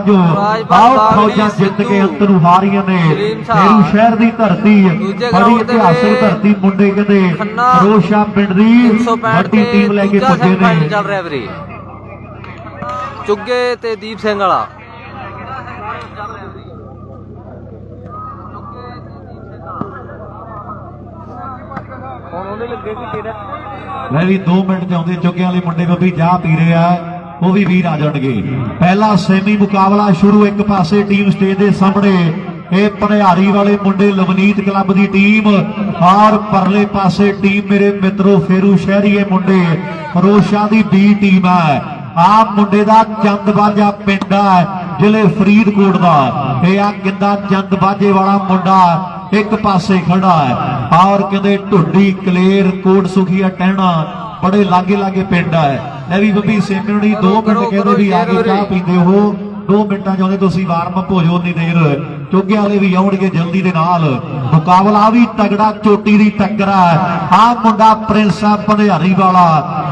जो आओ फौजा जित के अंतरू हारियां ने फेरू शहर की धरती बड़ी इतिहासिक धरती मुंडे कहते रोशा पिंड की वड्डी टीम लेके पुजे ने चल रहा वीरे चुगे ते दीप सिंह वाला मैं भी 2 मिनट चाहते चुगे वाले मुंडे बब्बी चाह पी रहे हैं वो भी वीर आ जाएंगे। पहला सेमी मुकाबला शुरू एक पासे टीम स्टेज के सामने ये भनिहारी वाले मुंडे लवनीत क्लब की टीम और परले पासे टीम मेरे मित्रों फेरू शहरी मुंडे रोशा की बी टीम है। आप मुंडे का चंदबाजा पिंड है जिले फरीदकोट का किंदा चंदबाजे वाला मुंडा एक पासे खड़ा है और कहते ढुड्डी कलेर कोट सुखिया टहना बड़े लागे लागे पिंड है। भी बब्बी सेमी 2 मिनट कहते भी आगे चाह पीते हो 2 मिनटा चाहते तुम वार्मअप हो जाओ उन्नी देर चुगे वाले भी आउणगे जल्दी दे नाल मुकाबला भी तगड़ा चोटी की टक्कर है। आ मुंडा प्रिंस है भनिहारी वाला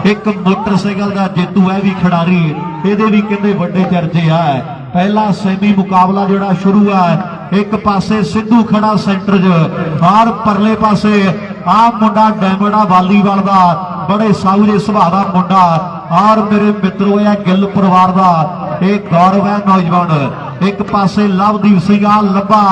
एक मोटरसाइकिल का जेतू है भी खिडारी ये भी कहते बड़े चर्चे है। पहला सेमी मुकाबला जोड़ा शुरू है एक पासे सिद्धू खड़ा सेंटर च और परले पासे आ मुंडा डायमंडा वालीवाल का बड़े साउजे सुभाव का मुंडा और मेरे मित्रों यह गिल परिवार का एक गौरव है नौजवान। एक पासे लवदीप सिंह लंबा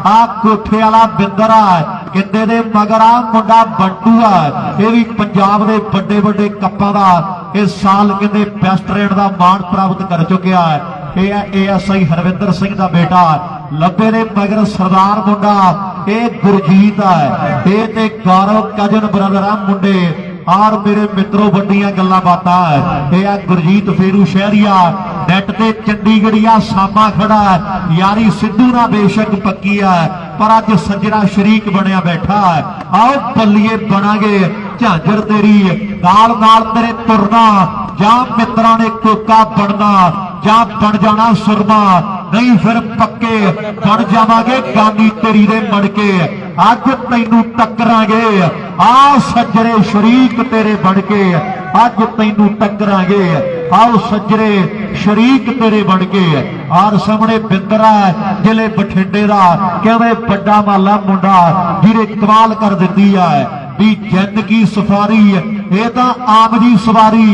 आ कोठे वाला बिंदर है किंदे दे मगर आ मुंडा बंटू है ये भी पंजाब के बड़े बड़े कप्पां का इस साल कहते बेस्ट रेड का मान प्राप्त कर चुका है। ASI हरविंदर सिंह का बेटा लंबे ने मगर सरदार मुंडा ये गुरजीत है ये ते गौरव कजन ब्रदर है मुंडे और मेरे मित्रों बड़िया गल्लां बातां है गुरजीत फेरू शहरिया नैट ते चंडीगढ़िया सामा खड़ा है यारी सिद्धू ना बेशक पक्की है पर अज सज्जरा शरीक बनया बैठा है। आओ बल्लीए बनागे झांझर तेरी नाल नाल तेरे तुरना जा मित्रा ने कोका बनना जा बन जाना सुरमा नहीं फिर पक्के बन जावांगे गानी तेरी दे मड़के अज तैनू टकरांगे आ सज्जरे शरीक तेरे बनके अज तैनू टकरांगे आओ सज्जरे शरीक तेरे बनके और सामने बिंदरा जिले बठिंडे का कहते बड़ा माला मुंडा जिरे कमाल कर दी है भी जिंदगी सफारी ये तो आम जी सवारी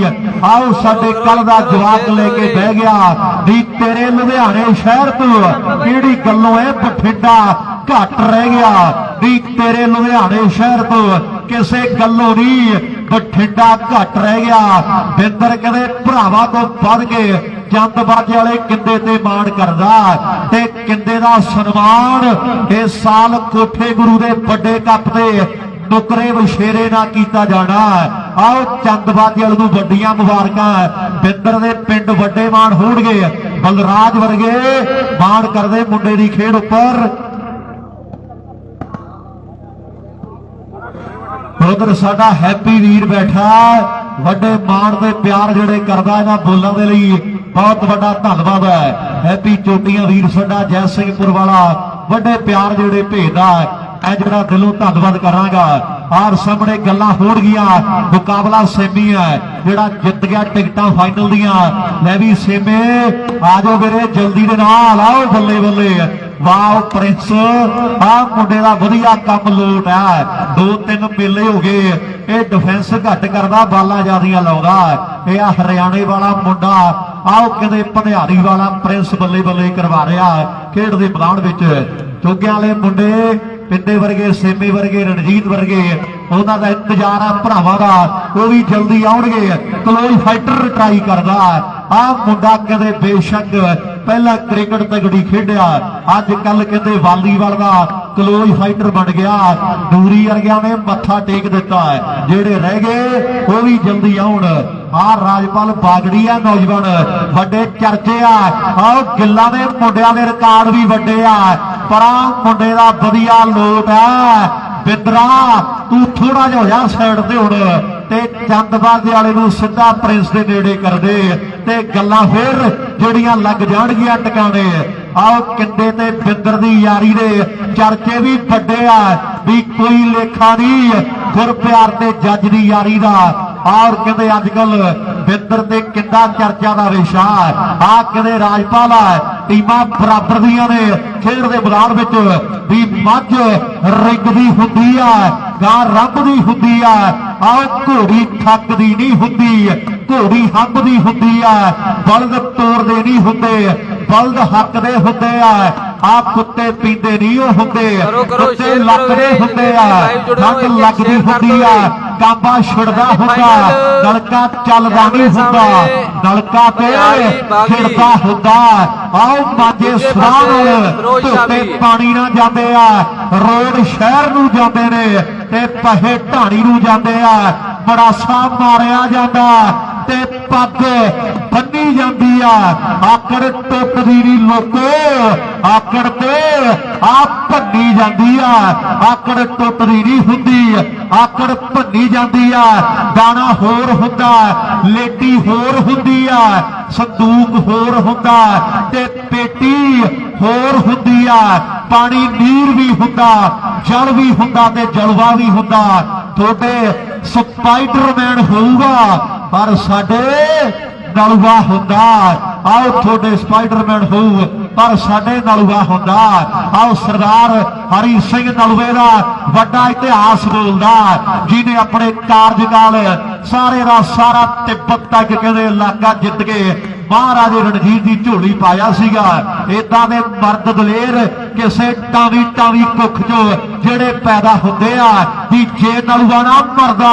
आओ साडे कल का जवाब लेके बह गया भी तेरे लुधियाने शहर तो किहड़ी गल्लों है बठिंडा घट रह गया भी तेरे लुधियाने शहर तो किसे गल्लों नहीं बठिंडा घट रह गया। बिंदर कहते भरावां तो बढ़ के चंदबाजे वाले किंदे ते मान करदा ते किंदे दा सन्मान इस साल कोठे गुरु दे बड़े कप ते नुकरे वछेरे ना कीता जाना। आओ चंदबाजे वाले नूं वड्डियां मुबारकां बिंदर दे पिंड वड्डे मान होणगे बलराज वर्गे मान करदे मुंडे दी खेड उपर। उधर साडा हैप्पी वीर बैठा वड्डे मान दे प्यार जिहड़े करदा इन्हां बोलां दे लई बहुत बड़ा धन्नवाद है। हैप्पी चोटियां वीर साडा जै सिंहपुर वाला वड्डे प्यार जिहड़े भेजदा है जरा दिलों धन्नवाद करांगा। और सामने गल्लां होण गियां मुकाबला सेमी है जिहड़ा जित गया टिकटां फाइनल दियां मैं भी सेमे आ जाओ मेरे जल्दी दे नाल आओ बल्ले बल्ले वाह प्रिंस आ मुंडे दा वधिया काम लोट है 2-3 मेले हो गए ये डिफेंस घट करदा बाला ज्यादा लाउंदा ये हरियाणे वाला मुंडा आओ कहते भनिहारी वाला प्रिंस बल्ले बल्ले करवा रहा खेड दे मैदान विच चुगे वाले मुंडे पिंडे वर्गे सेमी वर्गे रणजीत वर्गे उन्हां दा इंतजार है भरावां दा वो भी जल्दी आउणगे। क्लोज फाइटर ट्राई करदा आ मुंडा कहते बेशक पहला क्रिकेट तगड़ी खेडिया अज कल कहते वालीबाल का क्लोज फाइटर बन गया दूरी वर्गिया ने मत्था टेक दिता है जेड़े रह गए वो भी जल्दी आउण। आ राजपाल बागड़ी है नौजवान बड़े चर्चे आओ गिल्ला दे मुंडिया दे रिकॉर्ड भी वड्डे पर मुंडे दा वधिया लोट है बिंदरा तू थोड़ा जिहा हो जा साइड ते हुण ते चंदबाजे वाले नूं सीधा प्रिंस दे नेड़े कर दे ते गल्लां फिर ਜਿਹੜੀਆਂ लग जाणगियां टकाने। आओ किंदे ते बिंदर दी यारी दे चर्चे भी वड्डे भी कोई लेखा नहीं गुरप्यार ते जज दी यारी दा और कहते अजकल बिंदर ते किंदा चर्चा का विषय आ कहते राजपाल टीमां बराबर दियां ने खेड दे मैदान विच भी मੱਝ रिंगदी हुंदी है गां रंभदी हुंदी है आओ घोड़ी थकदी नहीं हुंदी घोड़ी हंभदी हुंदी है बलद तोड़दे नहीं हुंदे बलद हकदे हुंदे आ कुत्ते पींदे नहीं हो हुंदे कुत्ते लकदे हुंदे ठंड लगदी हुंदी है कांबा छिड़दा हुंदा नलका चलदा नहीं हुंदा नलका ते छिड़दा हुंदा आओ मांजे सराण धोते पानी ना जांदे रोड शहर नूं जांदे ने ते पहे ढाणी नूं जांदे मड़ासा मारिया जांदा ते पग बन्नी जांदी आकड़ टुटदी नहीं लोको आकड़ ते आप भन्नी जांदी आकड़ टुटदी नहीं हुंदी आकड़ भन्नी जांदी दाना होर हुंदा लेटी होर हुंदी संदूक होर हुंदा ते पेटी होर हुंदी पानी नीर भी हुंदा जल भी हुंदा ते जलवा भी हुंदा थोड़े स्पाइडरमैन होऊगा पर साडे नलुआ हुंदा आओ थोड़े स्पाइडरमैन होऊ पर साडे नलुआ हुंदा आओ सरदार हरी सिंह नलुए दा वड्डा इतिहास बोलदा जिन्हें अपने कार्यकाल सारे दा सारा तिब्बत तक कहते इलाका जित के महाराजे रणजीत की झोली पाया सीगा इदां दे मर्द दलेर किसे टावी टावी कुख चो जेड़े पैदा होंदे कि जे नलुआ ना मरदा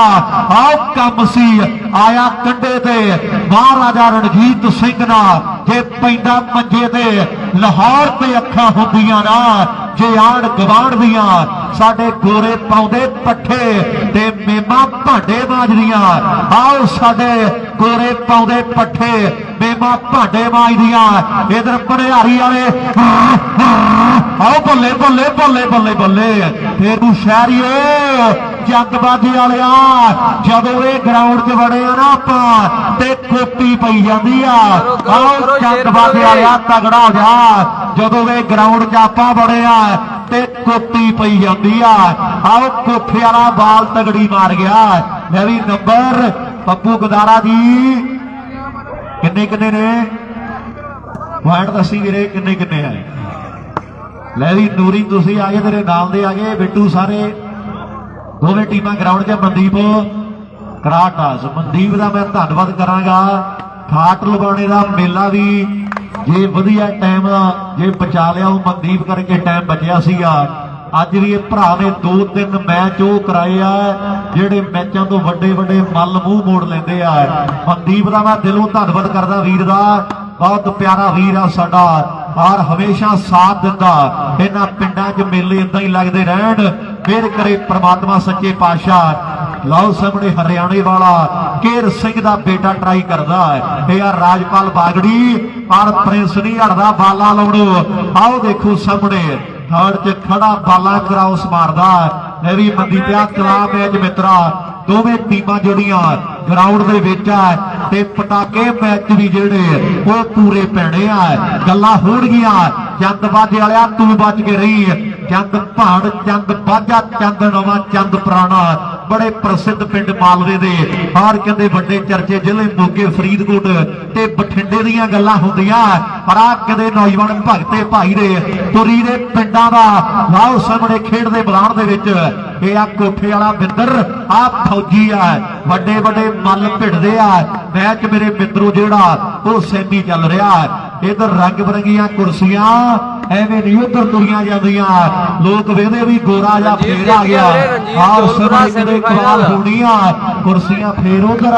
आओ कम सी आया कंडे ते महाराजा रणजीत सिंह ना जे पैंदा मंजे ते लाहौर ते अखां हुंदियां ना जे आड़ गवाण दियां साडे गोरे पाउंदे पट्ठे ते मेमा भांडे मांजदियां आओ साडे गोरे पाउंदे पट्ठे मेमा भांडे मांजदियां इधर भनिहारी वाले आओ बल्ले बल्ले बल्ले बल्ले बल्ले फिर शहरीओ जंगबाजी वाले जदों ये ग्राउंड च बड़े ना आपां ते कोटी पई जांदी आओ जंगबाजी वाले तगड़ा हो जा जदों ये ग्राउंड च आपां बड़े ते कोटी पई जांदी आओ कोठे वाला बाल तगड़ी मार गया मैं भी नंबर पप्पू गदारा जी किन्ने किन्ने ने पॉइंट दसी वीरे किन्ने किन्ने है लै भी नूरी तुसी आ गए तेरे नाल दे आ गए बिट्टू सारे दोवें टीमां ग्राउंड च मनदीप कराटास मनदीप का मैं धन्नवाद करांगा ठाट लवाने का मेला भी जे वधिया टाइम जे बचा लिया वो मनदीप करके टाइम बचिया सीगा अज भी भरा ने 2-3 मैच वो कराए जेडे मैचों तो वड्डे वड्डे मल मूँह मोड़ लेंदे मनदीप का मैं दिलों धन्नवाद करदा वीर का बहुत प्यारा वीर आ साडा और हमेशा साथ दिंदा इन्हां पिंडां च मेले इदां ही लगदे रहण मेहर करे परमात्मा सच्चे पातशाह लाओ सामने हरियाणे वाला केर सिंह दा बेटा ट्राई करदा है यार राजपाल बागड़ी और प्रिंस नहीं हटदा बाला लाउणो आओ देखो सामने थर्ड च खड़ा बाला क्रॉस मारदा मैं भी मंदी पिया चला मैच मित्रा दोवें टीमां जोड़ियां ग्राउंड दे विच ते पटाके मैच भी जेड़े वो पूरे पैणे गल्लां होणगियां चंद बाजे वालिया तू बच के रही चंद भाड़ चंद बाजा चंद नवा चंद पुराना बड़े प्रसिद्ध पिंड मालवे दे और कहते बड़े चर्चे जिले मोगे फरीदकोट ते बठिंडे दीयां गल्लां हुंदियां पर आ कहते नौजवान भगते भाई दे तुरी दे पिंडां दा लाओ सामने खेड दे मैदान दे विच ये आ कोठे वाला बिंदर आ फौजी वड्डे वड्डे मल भिड़दे मैच मेरे मित्रों जेड़ा वो सैमी चल रहा इधर रंग बिरंगियां कुर्सियां एवें नहीं उधर तुरियां जांदियां लोग वेंदे भी गोरा जा फेर आ गया और सुरने दे कमाल होणियां कुर्सियां फेर उधर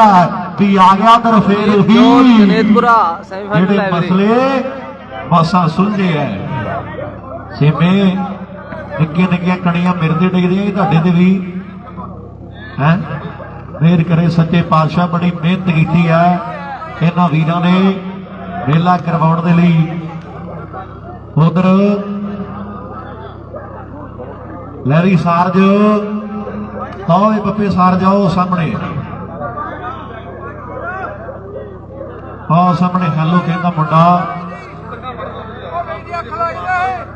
भी आ गया उधर फेर जेड़े मसले बसा सुलझे है सेमे निक्कियां निक्कियां कणियां मिरदे डिगदियां तुहाडे ते भी हैं मेहर करे सच्चे पातशाह बड़ी मेहनत की है इन्हां वीरां ने मेला करवाउण दे लई उधर लैरी सारज आओ पप्पे सार जाओ सामने आओ सामने हेलो कहता मुंडा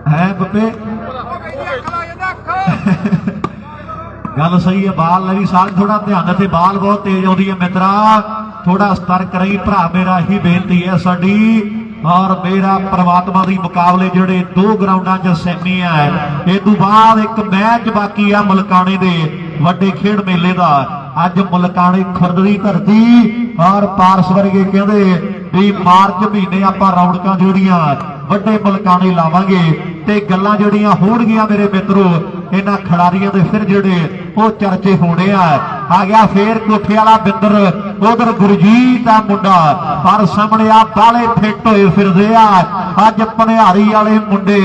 है पप्पे गल सही है बाल लैरी सार थोड़ा ध्यान से बाल बहुत तेज आती है मित्रा थोड़ा सतर्क रही भरा मेरा ही बेनती है साडी और मेरा परमात्मा दी मुकाबले जिहड़े 2 ग्राउंडां 'च सैमी है इस तों बाद एक मैच बाकी है मुल्काने दे वड्डे खेड मेले दा। अज मुल्काने खुरद दी धरती और पारस वर्गे कहंदे भी मार्च महीने आपां रौनकां जोड़ियां वड्डे मुल्काने लावांगे ते गल्लां जोड़ियां होणगीਆਂ मेरे मित्रो। इन्हां खिडारियां दे फिर जिहड़े ਉਹ चर्चे होने आ गया फिर कोठे वाला बिंदर उधर गुरजीत का मुंडा पर सामने आ बाले फिट होए फिरदे आ। अज भनिहारी वाले मुंडे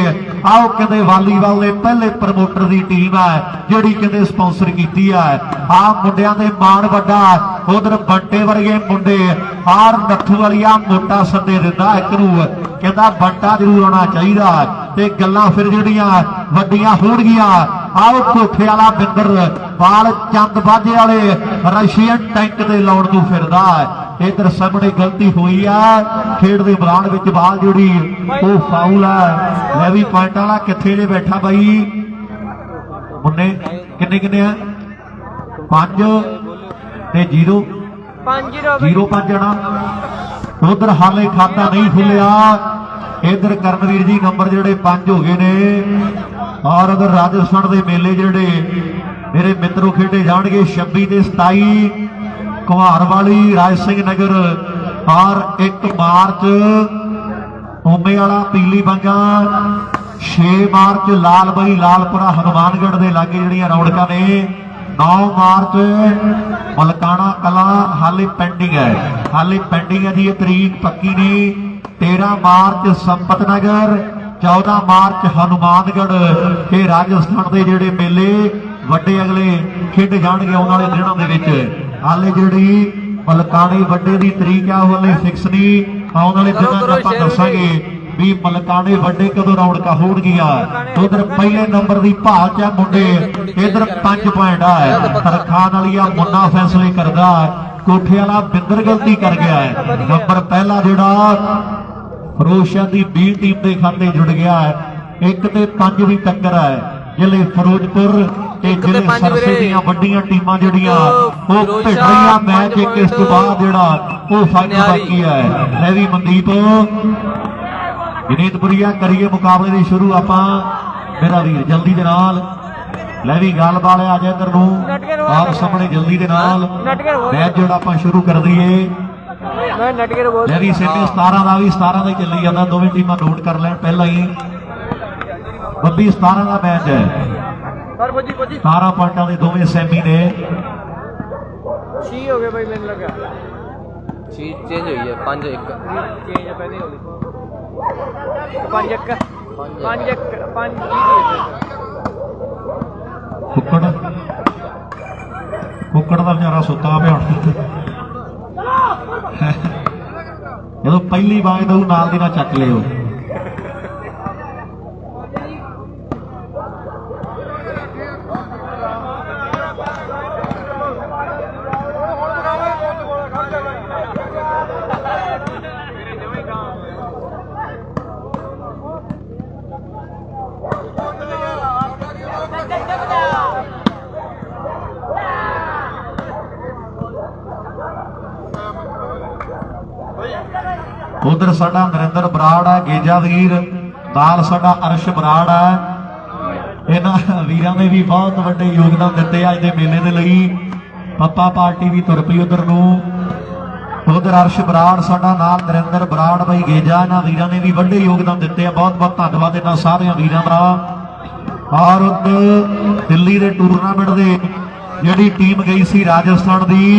आओ कहते वालीबाल के पहले प्रमोटर की टीम है जिहड़ी कहते स्पॉन्सर की है। आ मुंडियां दे मान वड्डा उधर बंटे वर्गे मुंडे और नत्थू वालिया मोटा सदे दिंदा एक नूं कहता बंटा जरूर होना चाहिए ते गल्लां फिर जिहड़ियां वड्डियां होणगीਆਂ। आओ कोठे वाला बिंदर बाल चंद बाजे वाले रशियन टैंक के लाउण तू फिरदा है। इधर सामने गलती हुई है खेड दे मैदान विच बाल जोड़ी वो फाउल है। मैं भी पॉइंट वाला किथे जे बैठा बई मुन्ने किन्ने किन्ने है 5 ते 0 5 जणा उधर हाले खाता नहीं खुलिया। इधर करनवीर जी नंबर जिहड़े 5 हो गए ने और उधर राजस्थान के मेले जिहड़े मेरे मित्रों खेडे जाणगे 26 ते 27 कुम्हार वाली राज सिंह नगर और 1 मार्च ओमे वाला पीली बंगा 6 मार्च लालबई लालपुरा हनुमानगढ़ के लागे जिहड़ियां रौनकां ने 9 मार्च मलकाना कला हाले पेंडिंग है जी ये तरीक पक्की नहीं। 13 मार्च संपत नगर 14 मार्च हनुमानगढ़ ये राजस्थान के जिहड़े मेले वड्डे अगले खेडे जाणगे आउण वाले दिनां दे विच। हाले जिहड़ी मलकाने वड्डे दी तरीक आ वो हाले फिक्स नहीं आउण वाले दिनां च आपां दस्सांगे भी मलकाने वड्डे कदों रौनकां होणगीਆਂ। उधर पहले नंबर की भाल च मुंडे इधर 5 पॉइंट है तरखान वाली मुन्ना फैसले करदा कोठे वाला बिंदर गलती कर गया है। नंबर पहला जिहड़ा फिरोजशाह की बी टीम के खाते जुड़ गया है 1 ते 5 भी टक्कर है। जिले फिरोजपुर जिले सरसे दी वड्डियां टीमां जिहड़ियां वो भिड़ रहीआं मैच एक इस तो बाद जिहड़ा वो फाइनल बाकी है। मैं भी मनदीप जनीतपुरिया करिए मुकाबले की शुरू आपां मेरा वीर जल्दी दे नाल लै भी गल वाले आ जाए इधर नूं आप सामने जल्दी दे नाल मैच जिहड़ा आपां शुरू कर दईए। मैं भी सेमी 17 का भी 17 का चली जाता दोवें टीमां नोट कर लैण पहला ही बब्बी 17 का मैच है 17 पॉइंटां दे दोवें सेमी ने 6 हो गए भाई मैंने लगा 6 चेंज हुई है 5-1 चेंज है पहले होली 5-1 कुकड़ का बेचारा सुता पिया जो पहली बाज दू नाल दी ना चक लियो। उधर साडा नरेंद्र बराड़ है गेजा वीर नाल साडा अर्श बराड़ है। इन्हां वीरां ने भी बहुत वड्डे योगदान दिते अज दे मेले दे लई। पप्पा पार्टी भी तुर पई उधर नूं। उधर अर्श बराड़ साडा नाल नरेंद्र बराड़ बई गेजा इन्हां वीरां ने भी वड्डे योगदान दिते। बहुत बहुत धन्नवाद इन्हां सारियां वीरां दा। और दिल्ली के टूरनामेंट दे जिहड़ी टीम गई सी राजस्थान दी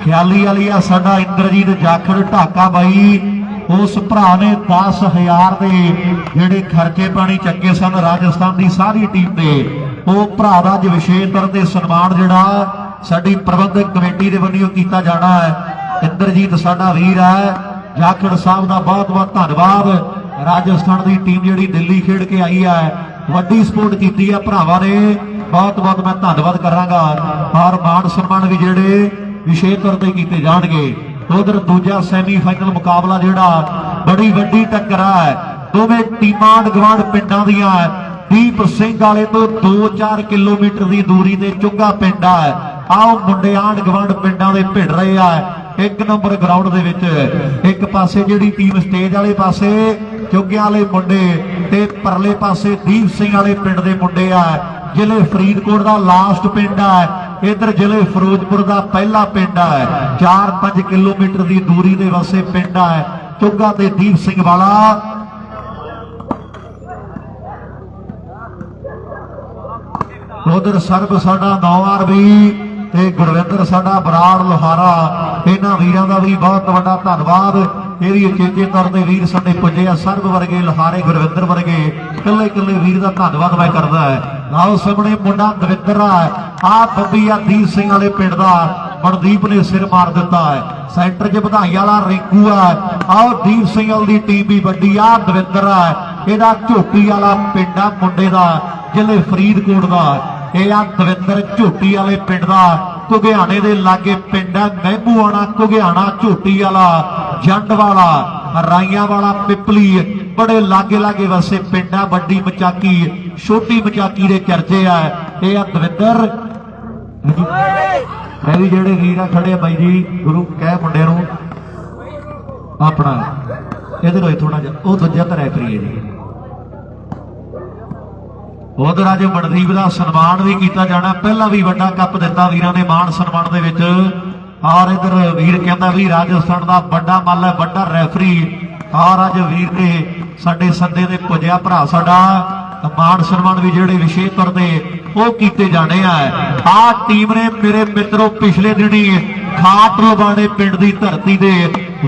ख्याली वाली आ साडा इंद्रजीत जाखड़ ढाका बाई उस भरा ने 10,000 के जिहड़े खर्चे पानी चक्के सन राजस्थान की सारी टीम के वो भरा का अज विशेष तौर पर सन्मान जिहड़ा साडी प्रबंधक कमेटी के वल्लों कीता जाना है। इंद्रजीत साडा वीर है जाखड़ साहब का बहुत बहुत धन्नवाद। राजस्थान की टीम जिहड़ी दिल्ली खेड के आई है वड्डी सपोर्ट की है भरावां ने बहुत बहुत मैं धन्नवाद करांगा। और मान सम्मान भी जिहड़े विशेष तौर पर किए जाएंगे। उधर दूजा सैमीफाइनल मुकाबला जिहड़ा बड़ी वड्डी टक्कर है दोवें टीमां गवांढ पिंडां दियां दीप सिंह वाले तो 2-4 किलोमीटर की दूरी ते चुग्गा पिंड है। आओ मुंडे आंढ गवांढ पिंडां दे भिड़ रहे हैं 1 ਨੰਬਰ ਗਰਾਊਂਡ ਦੇ ਵਿੱਚ। ਇੱਕ ਪਾਸੇ ਜਿਹੜੀ ਟੀਮ ਸਟੇਜ ਵਾਲੇ ਪਾਸੇ ਚੁੱਗਿਆਂ ਵਾਲੇ ਮੁੰਡੇ ਤੇ ਪਰਲੇ ਪਾਸੇ ਦੀਪ ਸਿੰਘ ਵਾਲੇ ਪਿੰਡ ਦੇ ਮੁੰਡੇ ਆ। ਜ਼ਿਲ੍ਹੇ ਫਰੀਦਕੋਟ ਦਾ ਲਾਸਟ ਪਿੰਡ ਹੈ, ਇਧਰ ਜ਼ਿਲ੍ਹੇ ਫਿਰੋਜ਼ਪੁਰ ਦਾ ਪਹਿਲਾ ਪਿੰਡ ਹੈ। 4-5 ਕਿਲੋਮੀਟਰ ਦੀ ਦੂਰੀ ਦੇ ਵਾਸਤੇ ਪਿੰਡ ਹੈ ਚੁੱਗਾ ਤੇ ਦੀਪ ਸਿੰਘ ਵਾਲਾ। ਉਧਰ ਸਰਬ ਸਾਡਾ 9 ਆਰਬੀ ਤੇ ਗੁਰਵਿੰਦਰ ਸਾਡਾ ਬਰਾੜ ਲੋਹਾਰਾ। ਇਹਨਾਂ ਵੀਰਾਂ ਦਾ ਵੀ ਬਹੁਤ ਵੱਡਾ ਧੰਨਵਾਦ। ਇਹ ਵੀ ਉਚੇਚੇ ਤੌਰ ਤੇ ਵੀਰ ਸਾਡੇ ਪੁੱਜੇ ਆ। ਸਰਬ ਵਰਗੇ ਲੋਹਾਰੇ ਗੁਰਵਿੰਦਰ ਵਰਗੇ ਇਕੱਲੇ ਇਕੱਲੇ ਵੀਰ ਦਾ ਧੰਨਵਾਦ ਮੈਂ ਕਰਦਾ ਹੈ। ਆਓ ਸਾਹਮਣੇ ਮੁੰਡਾ ਦਵਿੰਦਰ ਆ ਬੱਬੀ ਆ ਦੀਪ ਸਿੰਘ ਵਾਲੇ ਪਿੰਡ ਦਾ। ਮਨਦੀਪ ਨੇ ਸਿਰ ਮਾਰ ਦਿੱਤਾ ਹੈ। ਸੈਂਟਰ 'ਚ ਵਧਾਈ ਵਾਲਾ ਰਿੰਕੂ ਆ। ਆਓ ਦੀਪ ਸਿੰਘ ਵਾਲੀ ਦੀ ਟੀਮ ਵੀ ਵੱਡੀ ਆ। ਦਵਿੰਦਰ ਆ, ਇਹਦਾ ਝੋਟੀ ਵਾਲਾ ਪਿੰਡ ਆ ਮੁੰਡੇ ਦਾ, ਜ਼ਿਲ੍ਹੇ ਫਰੀਦਕੋਟ ਦਾ। ਇਹ ਆ ਦਵਿੰਦਰ ਝੋਟੀ ਵਾਲੇ ਪਿੰਡ ਦਾ। ਘੁਗਿਆਣੇ ਦੇ ਲਾਗੇ ਪਿੰਡ ਆ ਮਹਿਬੂਆਣਾ ਘੁਗਿਆਣਾ ਝੋਟੀ ਵਾਲਾ ਜੰਡ ਵਾਲਾ ਰਾਈਆਂ ਵਾਲਾ ਪਿਪਲੀ। ਬੜੇ ਲਾਗੇ ਲਾਗੇ ਵਸੇ ਪਿੰਡ ਆ। ਵੱਡੀ ਮਚਾਕੀ ਛੋਟੀ ਮਚਾਕੀ ਦੇ ਚਰਚੇ ਆ। ਇਹ ਆ ਦਵਿੰਦਰ। ਇਹ ਵੀ ਜਿਹੜੇ ਵੀਰ ਆ ਖੜੇ ਆ ਬਾਈ ਜੀ ਗੁਰੂ ਕਹਿ ਮੁੰਡੇ ਨੂੰ ਆਪਣਾ ਇਹਦੇ ਹੋਏ ਥੋੜਾ ਜਿਹਾ ਉਹ ਦੂਜਾ ਤਾਂ ਰੈਫਰੀ ਹੈ ਜੀ। ਉਧਰ ਅੱਜ ਮਨਦੀਪ ਦਾ ਸਨਮਾਨ ਵੀ ਕੀਤਾ ਜਾਣਾ। ਪਹਿਲਾਂ ਵੀ ਵੱਡਾ ਕੱਪ ਦਿੱਤਾ ਵੀਰਾਂ ਦੇ ਮਾਣ ਸਨਮਾਨ ਦੇ ਵਿੱਚ। ਔਰ ਇਧਰ ਵੀਰ ਕਹਿੰਦਾ ਵੀ ਰਾਜਸਥਾਨ ਦਾ ਵੱਡਾ ਮੱਲ ਹੈ, ਵੱਡਾ ਰੈਫਰੀ। ਔਰ ਅੱਜ ਵੀਰ ਨੇ ਸਾਡੇ ਸੱਦੇ ਦੇ ਪੁੱਜਿਆ ਭਰਾ ਸਾਡਾ ਮਾਣ ਸਨਮਾਨ ਵੀ ਜਿਹੜੇ ਵਿਸ਼ੇਸ਼ ਤੌਰ ਤੇ ਉਹ ਕੀਤੇ ਜਾਣੇ ਆ ਟੀਮ ਨੇ ਮੇਰੇ ਮਿੱਤਰੋ ਪਿਛਲੇ ਦਿਨੀ ਖਾਟ ਲਵਾਣੇ ਪਿੰਡ ਦੀ ਧਰਤੀ ਦੇ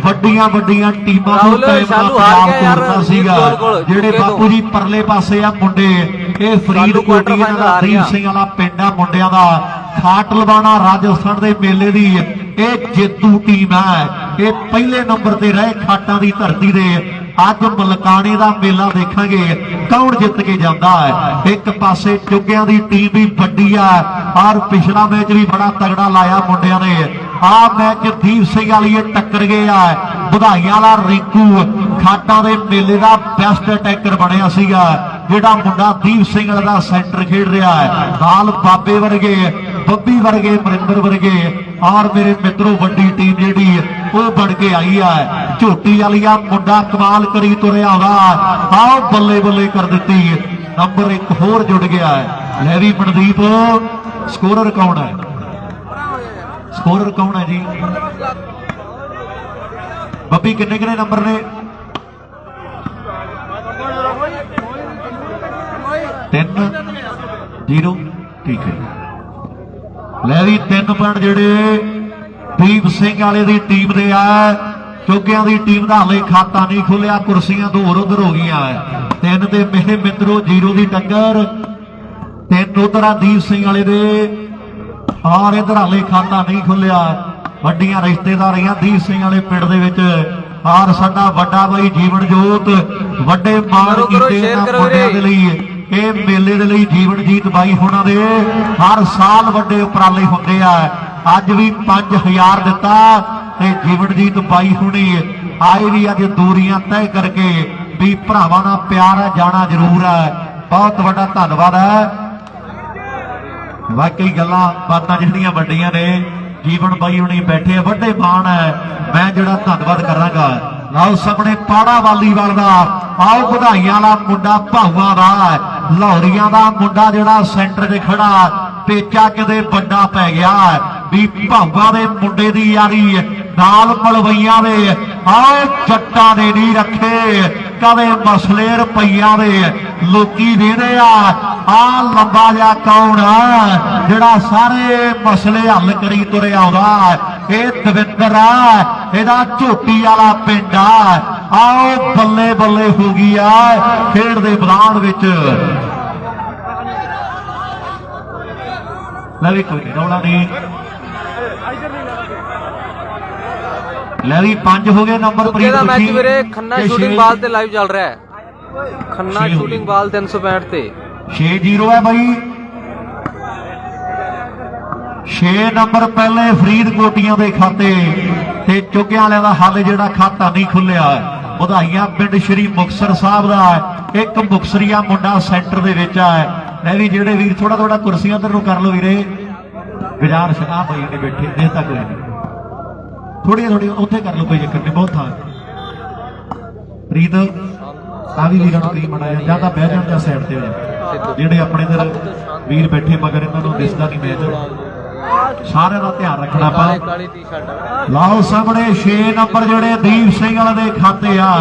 ਵੱਡੀਆਂ ਵੱਡੀਆਂ ਟੀਮਾਂ ਨੂੰ ਟਾਈਮ ਦਾ ਪੰਜਾਬ ਤੋੜਦਾ ਸੀਗਾ। ਜਿਹੜੇ ਬਾਪੂ ਜੀ ਪਰਲੇ ਪਾਸੇ ਆ ਮੁੰਡੇ ਇਹ ਫਰੀਦਕੋਟ ਦਾ ਦੀਪ ਸਿੰਘ ਵਾਲਾ ਪਿੰਡ ਆ ਮੁੰਡਿਆਂ ਦਾ। ਖਾਟ ਲਵਾਣਾ ਰਾਜਸਥਾਨ ਦੇ ਮੇਲੇ ਦੀ ਇਹ ਜੇਤੂ ਟੀਮ ਹੈ। ਇਹ ਪਹਿਲੇ ਨੰਬਰ ਤੇ ਰਹੇ ਖਾਟਾਂ ਦੀ ਧਰਤੀ ਦੇ। ਅੱਜ ਮਲਕਾਣੇ ਦਾ ਮੇਲਾ ਦੇਖਾਂਗੇ ਕੌਣ ਜਿੱਤ ਕੇ ਜਾਂਦਾ ਹੈ। ਇੱਕ ਪਾਸੇ ਚੁੱਗਿਆਂ ਦੀ ਟੀਮ ਵੀ ਵੱਡੀ ਆ ਔਰ ਪਿਛਲਾ ਮੈਚ ਵੀ ਬੜਾ ਤਗੜਾ ਲਾਇਆ ਮੁੰਡਿਆਂ ਨੇ। ਮੈਚ ਦੀਪ ਸਿੰਘ ਵਾਲੀ ਟੱਕਰ ਗਏ ਆ। ਵਧਾਈਆਂ ਵਾਲਾ ਰਿੰਕੂ ਖਾਟਾਂ ਦੇ ਮੇਲੇ ਦਾ ਬੈਸਟ ਅਟੈਕਰ ਬਣਿਆ ਸੀਗਾ ਜਿਹੜਾ ਮੁੰਡਾ ਦੀਪ ਸਿੰਘ ਵਾਲਾ ਦਾ ਸੈਂਟਰ ਖੇਡ ਰਿਹਾ ਹੈ। ਨਾਲ ਬਾਬੇ ਵਰਗੇ ਬੱਬੀ ਵਰਗੇ ਮਰਿੰਦਰ ਵਰਗੇ ਔਰ ਮੇਰੇ ਮਿੱਤਰੋ ਵੱਡੀ ਟੀਮ ਜਿਹੜੀ ਉਹ ਬਣ ਕੇ ਆਈ ਹੈ। ਝੋਟੀ ਵਾਲੀ ਆ ਮੁੰਡਾ ਕਮਾਲ ਕਰੀ ਤੁਰਿਆ ਆਉਂਦਾ। ਆਓ ਬੱਲੇ ਬੱਲੇ ਕਰ ਦਿੱਤੀ। ਨੰਬਰ 1 ਹੋਰ ਜੁੜ ਗਿਆ ਹੈ। ਲੈ ਵੀ ਮਨਦੀਪ ਸਕੋਰਰ ਕੌਣ ਹੈ? ਸਕੋਰਰ ਕੌਣ ਹੈ ਜੀ? ਬੱਬੀ ਕਿੰਨੇ ਕਿੰਨੇ ਨੰਬਰ ਨੇ? 3-0 ਠੀਕ ਹੈ। ਲੈ ਵੀ 3 ਪੁਆਇੰਟ ਜਿਹੜੇ ਦੀਪ ਸਿੰਘ ਵਾਲੇ ਦੀ ਟੀਮ ਦੇ ਆ। ਚੁੱਗਿਆਂ ਦੀ ਟੀਮ ਦਾ ਹਲੇ ਖਾਤਾ ਨਹੀਂ ਖੁੱਲਿਆ। ਕੁਰਸੀਆਂ ਦੂਰ ਉਧਰ ਹੋ ਗਈਆਂ। 3 ਤੇ ਮੇਰੇ ਮਿੱਤਰੋ 0 ਦੀ ਟੱਕਰ। 3 ਉਧਰ ਆ ਦੀਪ ਸਿੰਘ ਵਾਲੇ ਦੇ ਔਰ ਇਧਰ ਹਲੇ ਖਾਤਾ ਨਹੀਂ ਖੁੱਲਿਆ। ਵੱਡੀਆਂ ਰਿਸ਼ਤੇਦਾਰੀਆਂ ਦੀਪ ਸਿੰਘ ਵਾਲੇ ਪਿੰਡ ਦੇ ਵਿੱਚ। ਔਰ ਸਾਡਾ ਵੱਡਾ ਬਾਈ ਜੀਵਨ ਜੋਤ ਵੱਡੇ ਮਾਣ ਕੀਤੇ ਮੁੰਡਿਆਂ ਦੇ ਲਈ। ਇਹ ਮੇਲੇ ਦੇ ਲਈ ਜੀਵਨਜੀਤ ਬਾਈ ਹੋਣਾ ਦੇ ਹਰ ਸਾਲ ਵੱਡੇ ਉਪਰਾਲੇ ਹੁੰਦੇ ਆ। ਅੱਜ ਵੀ 5000 ਦਿੱਤਾ ਤੇ ਜੀਵਨਜੀਤ ਬਾਈ ਹੁਣੀ ਆਏ ਵੀ ਅੱਜ ਦੂਰੀਆਂ ਤੈਅ ਕਰਕੇ ਵੀ ਭਰਾਵਾਂ ਨਾਲ ਪਿਆਰ ਹੈ ਜਾਣਾ ਜ਼ਰੂਰ ਹੈ। ਬਹੁਤ ਵੱਡਾ ਧੰਨਵਾਦ ਹੈ। ਵਾਕਈ ਗੱਲਾਂ ਬਾਤਾਂ ਜਿਹੜੀਆਂ ਵੱਡੀਆਂ ਨੇ ਜੀਵਨ ਬਾਈ ਹੁਣੀ ਬੈਠੇ ਵੱਡੇ ਮਾਣ ਹੈ। ਮੈਂ ਜਿਹੜਾ ਧੰਨਵਾਦ ਕਰਾਂਗਾ ਲਓ ਸਾਹਮਣੇ ਪਾੜਾ ਵਾਲੀਵਾਲ ਦਾ ਆਓ ਵਧਾਈਆਂ ਵਾਲਾ ਮੁੰਡਾ ਭਾਊਆਂ ਦਾ ਲਾਹੌਰੀਆਂ ਦਾ ਮੁੰਡਾ ਜਿਹੜਾ ਸੈਂਟਰ 'ਚ ਖੜਾ ਪੇਚਾ ਕਿਤੇ ਵੱਡਾ ਪੈ ਗਿਆ ਵੀ ਭਾਊਆਂ ਦੇ ਮੁੰਡੇ ਦੀ ਯਾਰੀ ਨਾਲ ਮਲਵਈਆਂ ਦੇ ਆਓ ਜੱਟਾਂ ਨੇ ਨਹੀਂ ਰੱਖੇ ਕਦੇ ਮਸਲੇ ਰੁਪਈਆਂ ਦੇ ਲੋਕੀ ਦੇਦੇ ਆ ਲੰਬਾ ਜਿਹਾ ਕੌਣ ਆ ਜਿਹੜਾ ਸਾਰੇ ਮਸਲੇ ਹੱਲ ਕਰੀ ਤੁਰਿਆ ਆਉਂਦਾ ਇਹ ਦਵਿੰਦਰ ਆ ਇਹਦਾ ਝੋਟੀ ਵਾਲਾ ਪਿੰਡ ਆ ਆਓ ਬੱਲੇ ਬੱਲੇ ਹੋ ਗਈ ਆ ਖੇਡ ਦੇ ਮੈਦਾਨ ਵਿੱਚ ਲੈ ਵੀ ਕੋਈ ਰੌਲਾ ਨਹੀਂ ਲੈ ਵੀ 5 ਹੋ ਗਏ ਨੰਬਰ ਪ੍ਰੀਤ ਦਾ ਮੈਚ ਵੀਰੇ ਖੰਨਾ ਸ਼ੂਟਿੰਗ ਬਾਲ ਤੇ ਲਾਈਵ ਚੱਲ ਰਿਹਾ ਹੈ ਖੰਨਾ ਸ਼ੂਟਿੰਗ ਬਾਲ 365 ਤੇ 6-0 ਹੈ ਬਾਈ 6 ਨੰਬਰ ਪਹਿਲੇ ਫਰੀਦਕੋਟੀਆਂ ਦੇ ਖਾਤੇ ਤੇ ਚੁੱਗਿਆਂ ਵਾਲਿਆਂ ਦਾ ਹੱਲ ਜਿਹੜਾ ਖਾਤਾ ਨਹੀਂ ਖੁੱਲਿਆ ਵਧਾਈਆਂ ਪਿੰਡ ਸ਼੍ਰੀ ਮੁਕਤਸਰ ਸਾਹਿਬ ਦਾ ਇੱਕ ਮੁਕਤਸਰੀਆ ਮੁੰਡਾ ਸੈਂਟਰ ਦੇ ਵਿੱਚ ਆ ਲੈ ਵੀ ਜਿਹੜੇ ਵੀਰ ਥੋੜਾ ਥੋੜਾ ਕੁਰਸੀਆਂ ਉਧਰ ਨੂੰ ਕਰ ਲਓ ਵੀਰੇ ਗੁਜ਼ਾਰਿਸ਼ ਆ ਭਾਈ ਨੇ ਬੈਠੇ ਦੇ ਤੱਕ ਥੋੜੀਆਂ ਉੱਥੇ ਕਰ ਲਓ, ਕੋਈ ਚੱਕਰ ਨਹੀਂ, ਬਹੁਤ ਥਾਂ ਪ੍ਰੀਤ ਆ ਵੀ ਵੀਰਾਂ ਨੂੰ ਕਰੀ ਮੜਾ ਜਾਂ ਤਾਂ ਬਹਿ ਜਾਣ ਜਾਂ ਸਾਈਡ ਤੇ ਹੋ ਜਾ, ਜਿਹੜੇ ਆਪਣੇ ਇਧਰ ਵੀਰ ਬੈਠੇ ਮਗਰ ਇਹਨਾਂ ਨੂੰ ਦਿਸਦਾ ਨਹੀਂ ਮੈਚ, ਸਾਰਿਆਂ ਦਾ ਧਿਆਨ ਰੱਖਣਾ ਆਪਾਂ। ਲਾਓ ਸਾਹਮਣੇ 6 ਨੰਬਰ ਜਿਹੜੇ ਦੀਪ ਸਿੰਘ ਵਾਲੇ ਦੇ ਖਾਤੇ ਆ,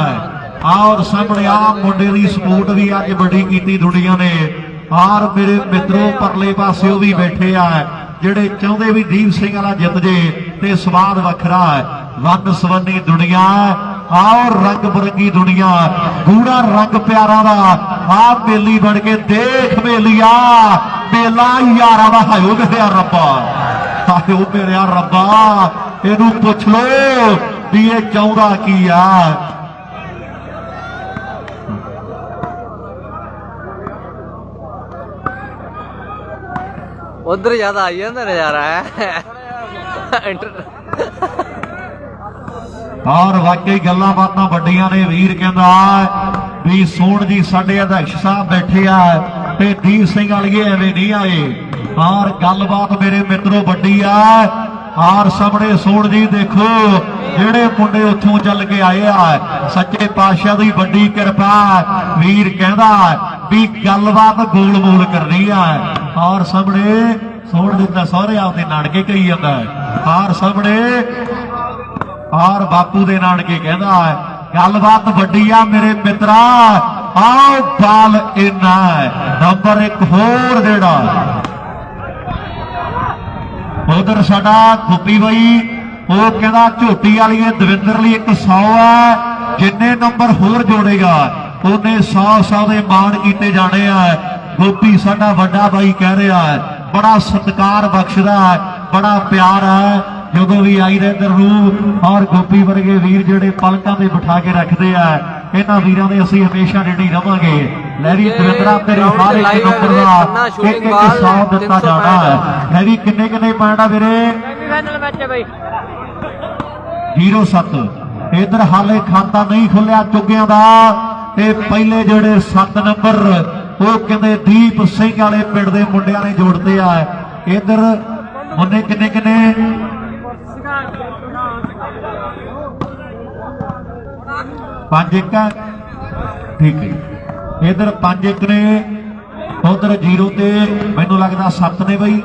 ਔਰ ਸਾਹਮਣੇ ਆ ਮੁੰਡੇ ਦੀ ਸਪੋਰਟ ਵੀ ਅੱਜ ਵੱਡੀ ਕੀਤੀ ਦੁਨੀਆ ਨੇ, ਔਰ ਮੇਰੇ ਮਿੱਤਰੋ ਪਰਲੇ ਪਾਸੇ ਉਹ ਵੀ ਬੈਠੇ ਆ ਜਿਹੜੇ ਚਾਹੁੰਦੇ ਵੀ ਦੀਪ ਸਿੰਘ ਵਾਲਾ ਜਿੱਤ ਜੇ ਤੇ ਸਵਾਦ ਵੱਖਰਾ ਹੈ। ਵੰਨ ਸਵੰਨੀ ਦੁਨੀਆ ਔਰ ਰੰਗ ਬਰੰਗੀ ਦੁਨੀਆ, ਗੂੜਾ ਰੰਗ ਪਿਆਰਾਂ ਦਾ ਆ ਮੇਲੀ ਬਣ ਕੇ ਦੇਖ ਮੇਲੀਆ, ਮੇਲਾ ਯਾਰਾਂ ਦਾ ਹਾਇਓ ਮੇਰਿਆ ਰੱਬਾ, ਹਾਇਓ ਮੇਰਿਆ ਰੱਬਾ, ਇਹਨੂੰ ਪੁੱਛ ਲੋ ਵੀ ਇਹ ਚਾਹੁੰਦਾ ਕੀ ਆ। उधर ज्यादा आई है नजारा है ਔਰ ਵਾਕਈ ਗੱਲਾਂ ਬਾਤਾਂ ਵੱਡੀਆਂ ਨੇ। ਵੀਰ ਕਹਿੰਦਾ ਵੀ ਸੋਹਣ ਜੀ ਸਾਡੇ ਅਧਿਕਸ਼ ਸਾਹਿਬ ਬੈਠੇ ਆ ਤੇ ਦੀਪ ਸਿੰਘ ਵਾਲੀਏ ਐਵੇਂ ਨਹੀਂ ਆਏ, ਔਰ ਗੱਲਬਾਤ ਮੇਰੇ ਮਿੱਤਰੋ ਵੱਡੀ ਆ। ਔਰ ਸਾਹਮਣੇ ਸੋਹਣ ਜੀ ਦੇਖੋ ਜਿਹੜੇ ਮੁੰਡੇ ਉੱਥੋਂ ਚੱਲ ਕੇ ਆਏ ਆ, ਸੱਚੇ ਪਾਤਸ਼ਾਹ ਦੀ ਵੱਡੀ ਕਿਰਪਾ। ਵੀਰ ਕਹਿੰਦਾ ਵੀ ਗੱਲਬਾਤ ਗੋਲ ਮੋਲ ਕਰਨੀ ਆ, ਔਰ ਸਾਹਮਣੇ ਸੋਹਣ ਜੀ ਦਾ ਸਹੁਰੇ ਆਪਦੇ ਨਾਨਕੇ ਕਹੀ ਜਾਂਦਾ, ਔਰ ਸਾਹਮਣੇ ਔਰ ਬਾਪੂ ਦੇ ਨਾਨਕੇ ਕਹਿੰਦਾ ਗੱਲਬਾਤ ਵੱਡੀ ਆ ਮੇਰੇ ਮਿੱਤਰਾ। ਆਓ ਬਾਲ ਇੰਨਾ ਨੰਬਰ 1 ਹੋਰ ਜਿਹੜਾ ਉਧਰ ਸਾਡਾ ਗੁੱਪੀ ਬਾਈ, ਉਹ ਕਹਿੰਦਾ ਝੋਟੀ ਵਾਲੀ ਦਵਿੰਦਰ ਲਈ 100 ਹੈ, ਜਿੰਨੇ ਨੰਬਰ ਹੋਰ ਜੋੜੇਗਾ ਉਹਨੇ 100 ਦੇ ਮਾਣ ਕੀਤੇ ਜਾਣੇ ਆ। ਗੋਪੀ ਸਾਡਾ ਵੱਡਾ ਬਾਈ ਕਹਿ ਰਿਹਾ ਹੈ, ਬੜਾ ਸਤਿਕਾਰ ਬਖਸ਼ਦਾ ਹੈ, ਬੜਾ ਪਿਆਰ ਹੈ ਜਦੋਂ ਵੀ ਆਈਦਾ ਇੱਧਰ ਨੂੰ। ਔਰ ਗੋਪੀ ਵਰਗੇ ਵੀਰ ਜਿਹੜੇ ਪਲਕਾਂ ਤੇ ਬਿਠਾ ਕੇ ਰੱਖਦੇ ਆ, ਇਹਨਾਂ ਵੀਰਾਂ ਦੇ ਅਸੀਂ ਹਮੇਸ਼ਾ ਰੈਡੀ ਰਵਾਂਗੇ। ਲੈ ਵੀ ਦਵਿੰਦਰਾ ਤੇਰੇ ਹਰ ਇੱਕ ਨੰਬਰ ਦਾ ਇੱਕ 100 ਦਿੱਤਾ ਜਾਣਾ ਹੈ। ਲੈ ਵੀ ਕਿੰਨੇ ਪੁਆਇੰਟ ਆ ਵੀਰੇ? 07। ਇਧਰ ਹਾਲੇ ਖਾਤਾ ਨਹੀਂ ਖੁੱਲਿਆ ਚੁੱਗਿਆਂ ਦਾ, ਤੇ ਪਹਿਲੇ ਜਿਹੜੇ 7 ਨੰਬਰ ਉਹ ਕਹਿੰਦੇ ਦੀਪ ਸਿੰਘ ਵਾਲੇ ਪਿੰਡ ਦੇ ਮੁੰਡਿਆਂ ਨੇ ਜੋੜਦੇ ਆ। ਇਧਰ ਮੁੰਡੇ ਕਿੰਨੇ 5-1 ਠੀਕ ਹੈ। ਇਧਰ 5-1 ਨੇ, ਉਧਰ 0 ਤੇ ਮੈਨੂੰ ਲੱਗਦਾ 7 ਨੇ ਬਈ।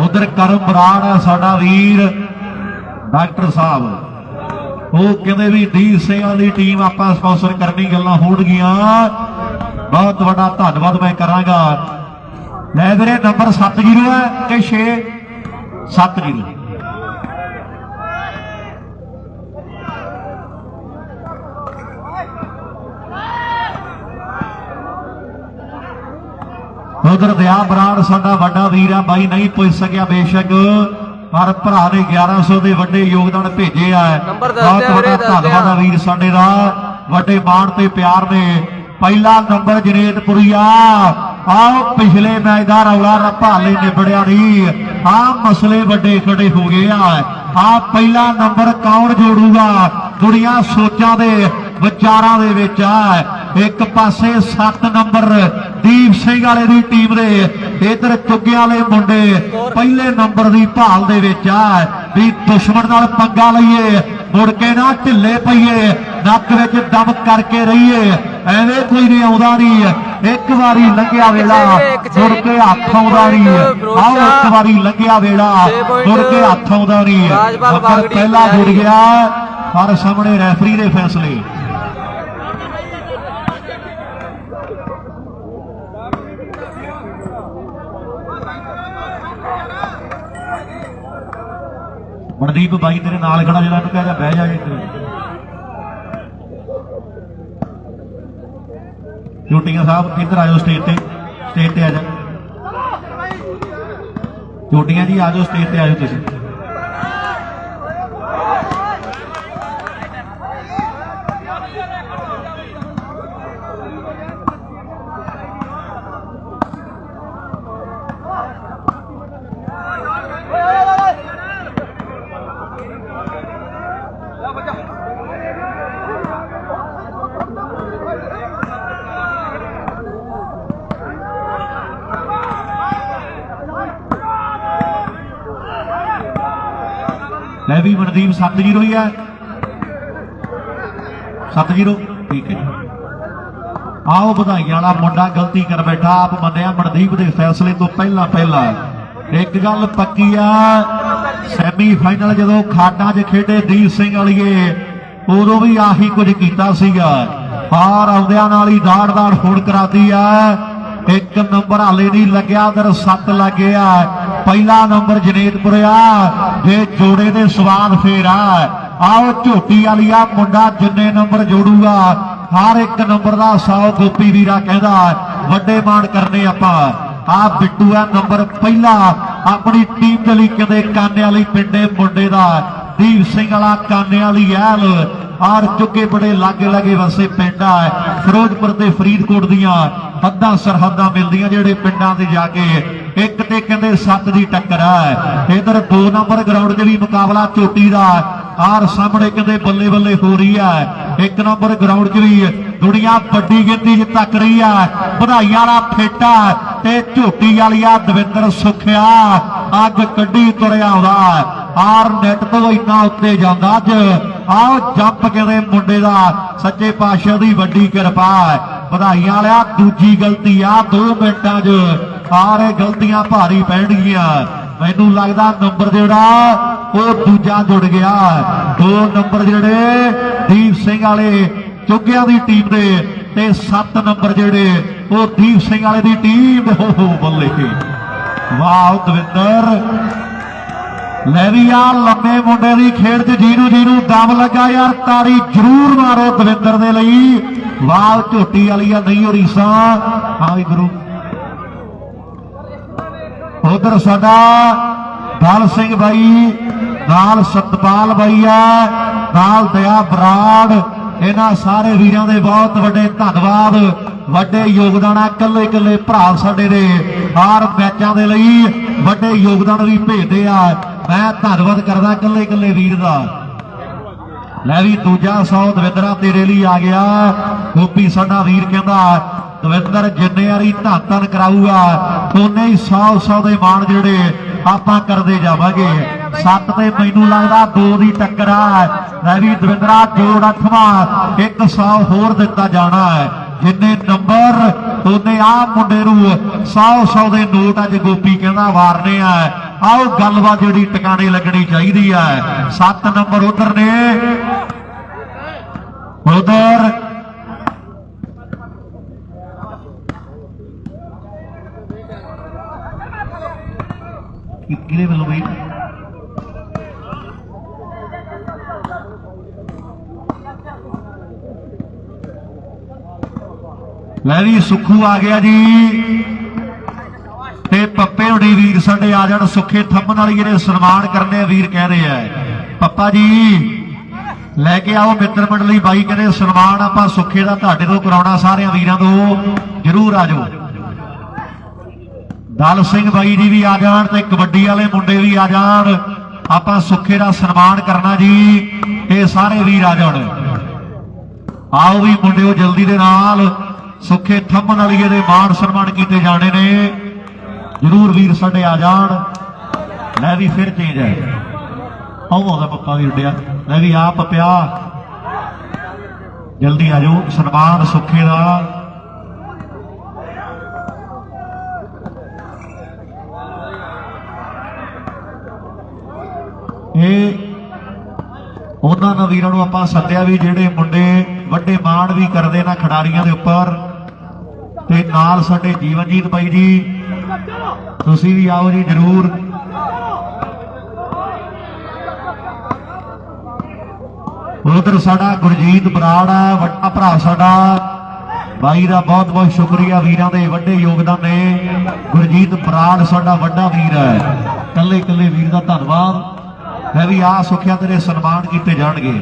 ਉਧਰ ਕਰਮ ਬਰਾੜ ਹੈ ਸਾਡਾ ਵੀਰ ਡਾਕਟਰ ਸਾਹਿਬ, ਉਹ ਕਹਿੰਦੇ ਵੀ ਦੀਪ ਸਿੰਘ ਦੀ ਟੀਮ ਆਪਾਂ ਸਪਾਂਸਰ ਕਰਨੀ, ਗੱਲਾਂ ਹੋਣਗੀਆਂ। ਬਹੁਤ ਵੱਡਾ ਧੰਨਵਾਦ ਮੈਂ ਕਰਾਂਗਾ। ਲੈ ਵੀਰੇ ਨੰਬਰ 70 ਹੈ ਕਿ 6? 70। ਉਧਰ ਦਿਆ ਬਰਾੜ ਸਾਡਾ ਵੱਡਾ ਵੀਰ ਆ ਬਾਈ, ਨਹੀਂ ਪੁੱਛ ਸਕਿਆ ਬੇਸ਼ੱਕ, ਪਰ ਭਰਾ ਨੇ 1100 ਦੇ ਵੱਡੇ ਯੋਗਦਾਨ ਭੇਜੇ ਆ। ਬਹੁਤ ਵੱਡਾ ਧੰਨਵਾਦ ਆ ਵੀਰ ਸਾਡੇ ਦਾ, ਵੱਡੇ ਮਾਣ ਤੇ ਪਿਆਰ ਨੇ। ਪਹਿਲਾ ਨੰਬਰ ਜਨੇਤਪੁਰੀਆ, ਆਓ ਪਿਛਲੇ ਮੈਚ ਦਾ ਰੌਲਾ ਰੱਪਾ ਹਲੇ ਨਿਬੜਿਆ ਨਹੀਂ, ਆ ਮਸਲੇ ਵੱਡੇ ਖੜੇ ਹੋ ਗਏ ਆ ਪਹਿਲਾ ਨੰਬਰ ਕੌਣ ਜੋੜੂਗਾ? ਦੁਨੀਆ ਸੋਚਾਂ ਦੇ ਵਿਚਾਰਾਂ ਦੇ ਵਿੱਚ ਆ। ਇੱਕ ਪਾਸੇ 7 ਨੰਬਰ ਦੀਪ ਸਿੰਘ ਵਾਲੇ ਦੀ ਟੀਮ ਦੇ, ਇਧਰ ਚੁੱਗੇ ਵਾਲੇ ਮੁੰਡੇ ਪਹਿਲੇ ਨੰਬਰ ਦੀ ਭਾਲ ਦੇ ਵਿੱਚ ਆ ਵੀ ਦੁਸ਼ਮਣ ਨਾਲ ਪੰਗਾ ਲਈਏ, ਮੁੜ ਕੇ ਨਾ ਢਿੱਲੇ ਪਈਏ, ਨੱਕ ਵਿੱਚ ਦਮ ਕਰਕੇ ਰਹੀਏ, ਐਵੇਂ ਕੋਈ ਨਹੀਂ ਆਉਂਦਾ ਨਹੀਂ। ਇੱਕ ਵਾਰੀ ਲੰਘਿਆ ਵੇਲਾ ਮੁੜ ਕੇ ਹੱਥ ਆਉਂਦਾ ਨਹੀਂ, ਆਓ ਇੱਕ ਵਾਰੀ ਲੰਘਿਆ ਵੇਲਾ ਮੁੜ ਕੇ ਹੱਥ ਆਉਂਦਾ ਨਹੀਂ। ਨੰਬਰ ਪਹਿਲਾ ਜੁੜ ਗਿਆ, ਪਰ ਸਾਹਮਣੇ ਰੈਫਰੀ ਦੇ ਫੈਸਲੇ। ਮਨਦੀਪ ਬਾਈ ਤੇਰੇ ਨਾਲ ਖੜਾ, ਜਿਹੜਾ ਇਹਨੂੰ ਕਹਿ ਜਾ ਬਹਿ ਜਾ ਚੋਟੀਆਂ ਸਾਹਿਬ ਇੱਧਰ ਆਜੋ, ਸਟੇਜ ਤੇ ਆ ਜਾ। ਚੋਟੀਆਂ ਜੀ ਆਜੋ, ਸਟੇਜ ਤੇ ਆਜੋ ਤੁਸੀਂ। भी मनदीप 7-0 ही है 7-0 ठीक है। आओ बधाइयां वाला मुंडा गलती कर बैठा आप मन्निया मनदीप के फैसले तो पहला एक गल पक्की आ सैमीफाइनल जो खाडा च खेडे दीप सिंह वालीए उदों भी आही कुछ किया सीगा हार आउंदियां नाल ही दाड़ फोड़ कराती है। एक नंबर हाले नहीं लग्या उधर 7 लग गया पहला नंबर जनेतपुर आ जे जोड़े दे स्वाद फेर आओ झोटी वाली आ मुंडा जिन्ने नंबर जोड़ूगा हर एक नंबर का 100 गोपी वीरा कहता वड्डे मान करने आपां आ बिट्टू है नंबर पहला अपनी टीम के लिए कहते काने वाली पिंडे मुंडे का दीप सिंह वाला काने वाली ऐल और चुके बड़े लागे लागे वसे पिंड है फिरोजपुर ते फरीदकोट दियां हद्दां सरहदां मिलदियां जेड़े पिंडां ते जाके एक ते कहंदे 7 दी टक्कर है। इधर 2 नंबर ग्राउंड च भी मुकाबला चोटी दा और सामने कहंदे बल्ले बल्ले हो रही है। 1 नंबर ग्राउंड च भी दुनिया बड़ी गिनती च तक रही है बधाइयां वाला फेटा ते झोटी वाली आ दविंदर सुखिया अग कड्डी तुरिया आउंदा और नेट तो इन्ना उत्ते जांदा अज आओ जंप कहते मुंडे का सच्चे पातशाह की वड्डी कृपा है बधाइयां वाला दूजी गलती आ 2 मिनटां च सारे गलतियां भारी पैणगियां मैनू लगदा नंबर जिहड़ा वो दूजा जुड़ गया 2 नंबर जिहड़े दीप सिंह वाले चुगिया की टीम दे ते 7 नंबर जिहड़े वो दीप सिंह वाले की टीम हो बल्ले वाह दविंदर लै भी यार लम्बे मुंडे की खेड च जीनू दम लगा यार तारी जरूर मारो दविंदर दे लई वाह झोटी वाली नहीं हो रीसा हाँ भी गुरु उधर साडा दल सिंह भाई नाल सतपाल भाई है नाल दया बराड़ इन्हां सारे वीरां दे बहुत वड्डे धन्नवाद वड्डे योगदान है कल्ले कल्ले भरा साडे दे हर मैचां दे लई वड्डे योगदान भी भेजदे आ मैं धन्नवाद करदा कल्ले कल्ले वीर दा। लै भी दूजा 100 दविंदरा तेरे लिए आ गया गोपी साडा वीर कहंदा दविंदर जिन्ने वारी धन धन कराऊगा उन्ने ही 100 दे मान जेड़े आपां करदे जावांगे 7 ते मैनू लगदा 2 दी टक्कर है लै भी दविंदरा जोड़ 8वां 100 होर दिता जाना है जिन्ने नंबर उन्ने आ मुंडे नू 100 दे नोट अज गोपी कहंदा वारने आ आओ गलबात जिहड़ी टिकाने लगनी चाहिदी है 7 नंबर उधर ने उधर किले वालों भाई लै भी सुखू आ गया जी ते पप्पे हुणी वीर साडे आ जाण सुखे थम्मन वाली जिहड़े सन्मान करने वीर कह रहे हैं पप्पा जी लैके आओ मित्र मंडली बाई कहते सन्मान आपां सुखे दा तुहाडे तों कराउणा सारे वीरां तों जरूर आ जाओ दल सिंह बाई जी भी आ जाण ते कबड्डी वाले मुंडे भी आ जाण आपां सुखे दा सन्मान करना जी ये सारे वीर आ जाण आओ भी मुंडिओ जल्दी दे नाल सुखे थम्मन वाली दे मान सन्मान किए जाने ने जरूर वीर साडे आ जाण लै भी फिर चेंज है आउंदा पप्पा भी उड्डिया लै भी आप पिया जल्दी आ जाओ सन्मान सुखे दा उन्होंने वीरों को आपां सद्दिया भी जेडे मुंडे वड्डे मान भी करते ना खिडारियों के उपर ते नाल साडे जीवनजीत भाई जी तुसीं भी आओ जी जरूर उधर साडा गुरजीत बराड़ है वड्डा भरा साडा भाई का बहुत बहुत शुक्रिया वीरां दे वड्डे योगदान ने गुरजीत बराड़ साडा वड्डा वीर है कल्ले कल्ले वीर का धन्नवाद मैं भी आ सुखिया तेरे सन्मान किए जाएंगे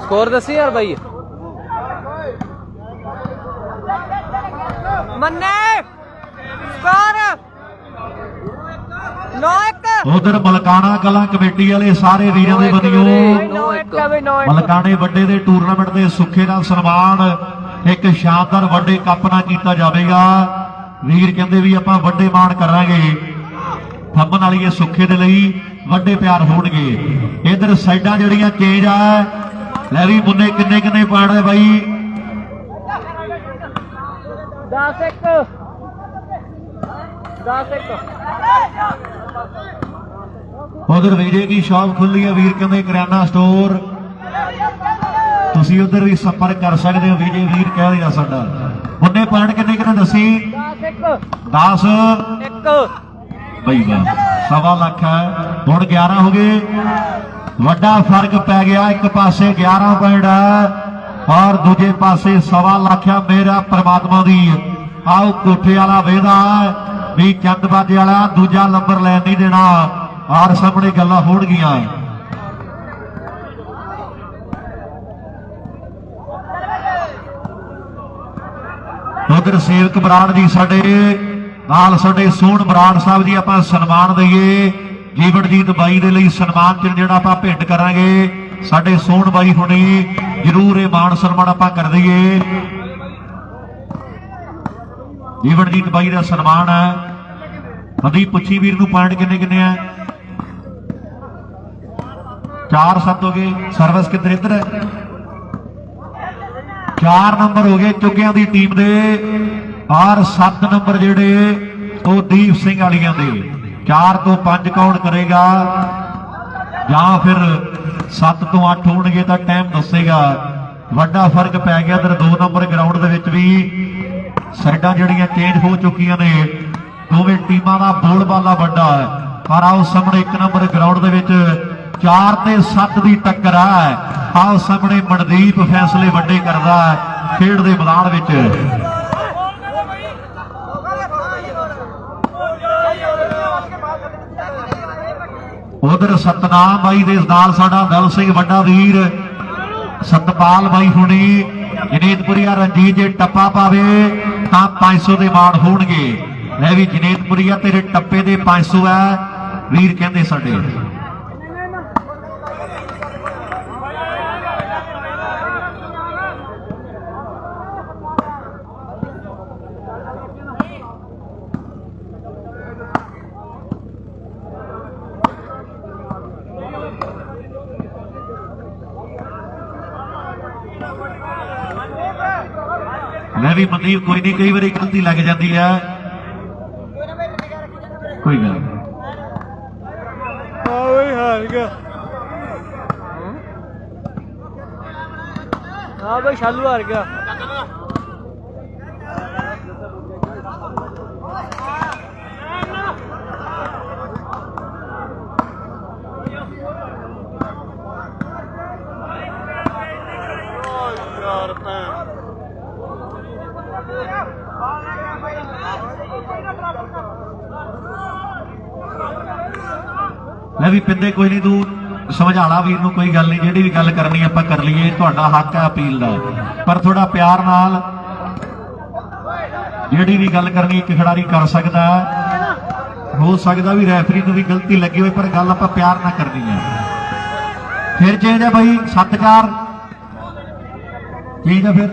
स्कोर दसी यार भाई मन्ने स्कोर 9-1 ਉਧਰ ਮਲਕਾਣਾ ਕਲਾਂ ਕਮੇਟੀ ਵਾਲੇ ਸਾਰੇ ਵੀਰਾਂ ਦੇ ਬੰਦਿਓ 9-1 ਮਲਕਾਣੇ ਵੱਡੇ ਦੇ ਟੂਰਨਾਮੈਂਟ ਦੇ ਸੁੱਖੇ ਦਾ ਸਨਮਾਨ ਇੱਕ ਸ਼ਾਨਦਾਰ ਵੱਡੇ ਕੱਪ ਨਾਲ ਕੀਤਾ ਜਾਵੇਗਾ। ਵੀਰ ਕਹਿੰਦੇ ਵੀ ਆਪਾਂ ਵੱਡੇ ਮਾਣ ਕਰਾਂਗੇ, ਥੰਬਣ ਵਾਲੀ ਇਹ ਸੁੱਖੇ ਦੇ ਲਈ ਵੱਡੇ ਪਿਆਰ ਹੋਣਗੇ। ਇਧਰ ਸਾਈਡਾਂ ਜਿਹੜੀਆਂ ਚੇਂਜ ਆ, ਲੈ ਵੀ ਮੁੰਨੇ ਕਿੰਨੇ ਕਿੰਨੇ ਪੁਆਇੰਟ ਹੈ ਬਾਈ? 10-1 उधर विजय की शॉप खुली है, वीर कहते किराना स्टोर, तुसी उधर भी संपर्क कर सकते हो। विजय वीर कह दिया साडा मुन्ने पॉइंट किन्ने किन्ने दसी 10-1 बई वाह 1.25 लाख है, हुण 11 हो गए, वड्डा फर्क पै गया। एक पासे 11 पॉइंट है और दूजे पासे 1.25 लाख है। मेरा परमात्मा दी आओ कोठे वाला वेदा भी चंद बाजे वाला दूजा नंबर लैन नहीं देना और सामने गल्लां होणगियां। उधर सेवक बराड़ जी साडे नाल साडे सोहण बराड़ साहब जी आपां सन्मान दईए। जीवनजीत बाई दे लई सन्मान चिन्ह जिहड़ा आपां भेंट करांगे साडे सोहण बाई हुणी जरूर ये मान सन्मान आपां कर दईए। जीवनजीत बाई का सन्मान है। हदीप पुछी वीर नूं पॉइंट किन्ने किन्ने है? 4-7 हो गए। सर्विस किधर इधर है, 4 नंबर हो गए चुगियां दी टीम दे और 7 नंबर जेड़े वो दीप सिंह वालियां दे। 4 तो 5 कौन करेगा या फिर 7 तो 8 होणगे तां टाइम दसेगा। वड्डा फर्क पै गया। इधर 2 नंबर ग्राउंड दे विच भी साइडां ਜਿਹੜੀਆਂ चेंज हो चुकियां ने। दोवें टीमां दा बोलबाला वड्डा है पर आओ सामने 1 नंबर ग्राउंड दे विच 4 ते 7 दी टक्कर है। आओ सामने मनदीप फैसले वड्डे करदा है खेड दे मैदान विच। उधर सतनाम बाई दे नाल साडा दल सिंह वड्डा वीर सतपाल बाई हुणी जनेतपुरिया रंजीत जे टप्पा पावे तां 500 दे मान होणगे। मैं भी जनेतपुरिया तेरे टप्पे दे 500 है वीर कहंदे साडे। मैं भी मनदीप कोई नहीं, कई बार गलती लग जाती है, कोई गल हाँ भाई शालू हार गया। मैं भी पिंदे कोई नहीं, तू समझाना वीर नूं, कोई गल नहीं, जिहड़ी भी गल करनी आपां कर लईए, तुहाडा हक है अपील दा, पर थोड़ा प्यार नाल जिहड़ी भी गल करनी एक खिडारी कर सकदा है। हो सकदा भी रैफरी नूं भी गलती लगी होए पर गल आपां प्यार नाल करनी है। फिर चेंज है भाई 7-4 चेंज है फिर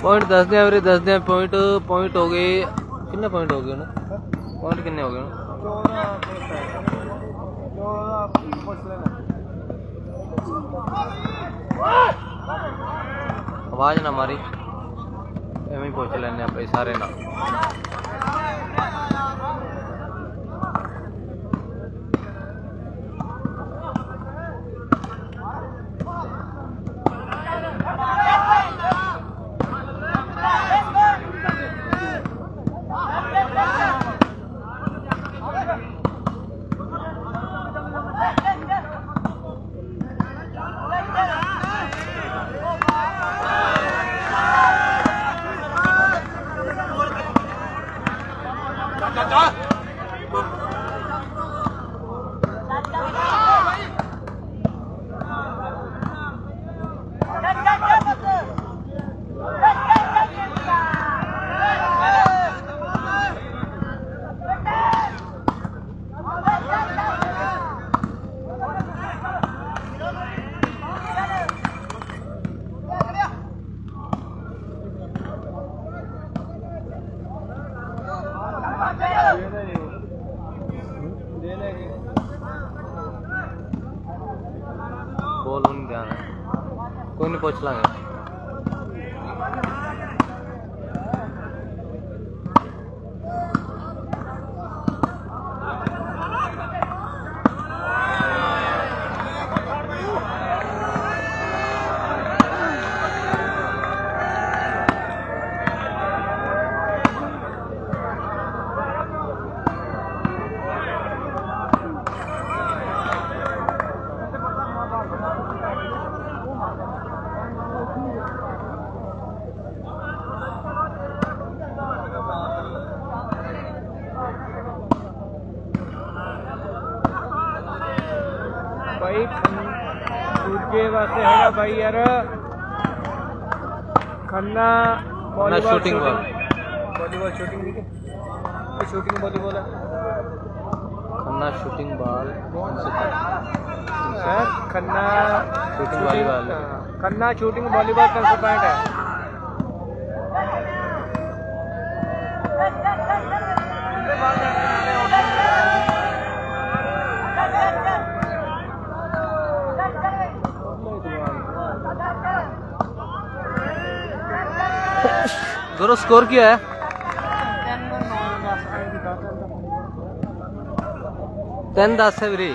पॉइंट दस दें एवरेज दस दें पॉइंट पॉइंट हो गए कितने पॉइंट हो गए ना पॉइंट कितने हो गए ना आवाज ना मारी एवं पहुंच लेने आप सारे ना बोल नहीं ध्यान है कोई नहीं पूछ लांगे भाई दूजे वास्ते है भाई यार Khanna shooting ball volleyball shooting ठीक है शूटिंग वॉलीबॉल है Khanna shooting ball Khanna shooting volleyball Khanna shooting volleyball 300 point है दोनों स्कोर क्या है 10-10 है वीरे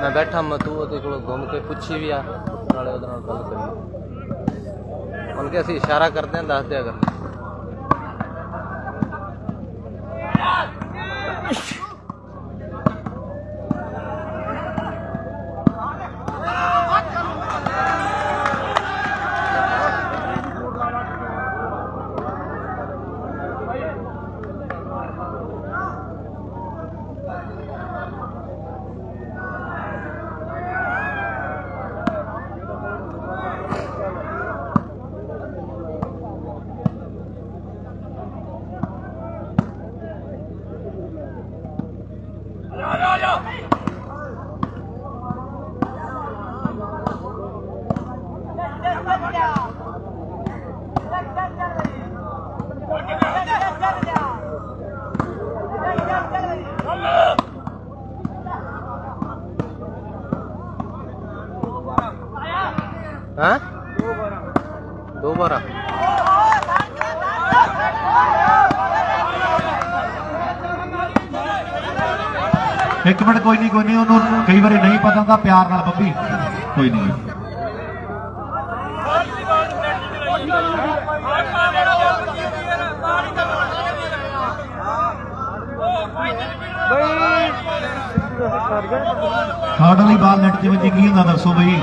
मैं बैठा मैं तू ਉਹਦੇ ਕੋਲ घूम के पूछी भी आ ਨਾਲੇ ਉਹਦੇ ਨਾਲ ਗੱਲ ਕਰੀ उनके ऐसे इशारा करते हैं दस दे अगर हाँ 2-12 एक मिनट कोई नहीं उन्होंने कई बार नहीं पता था प्यार नाल बब्बी कोई नहीं ਥਰਡ ਵਾਲੀ ਬਾਲ ਨੈਟ 'ਚ ਵੱਜੀ ਕੀ ਹੁੰਦਾ ਦੱਸੋ ਬਈ।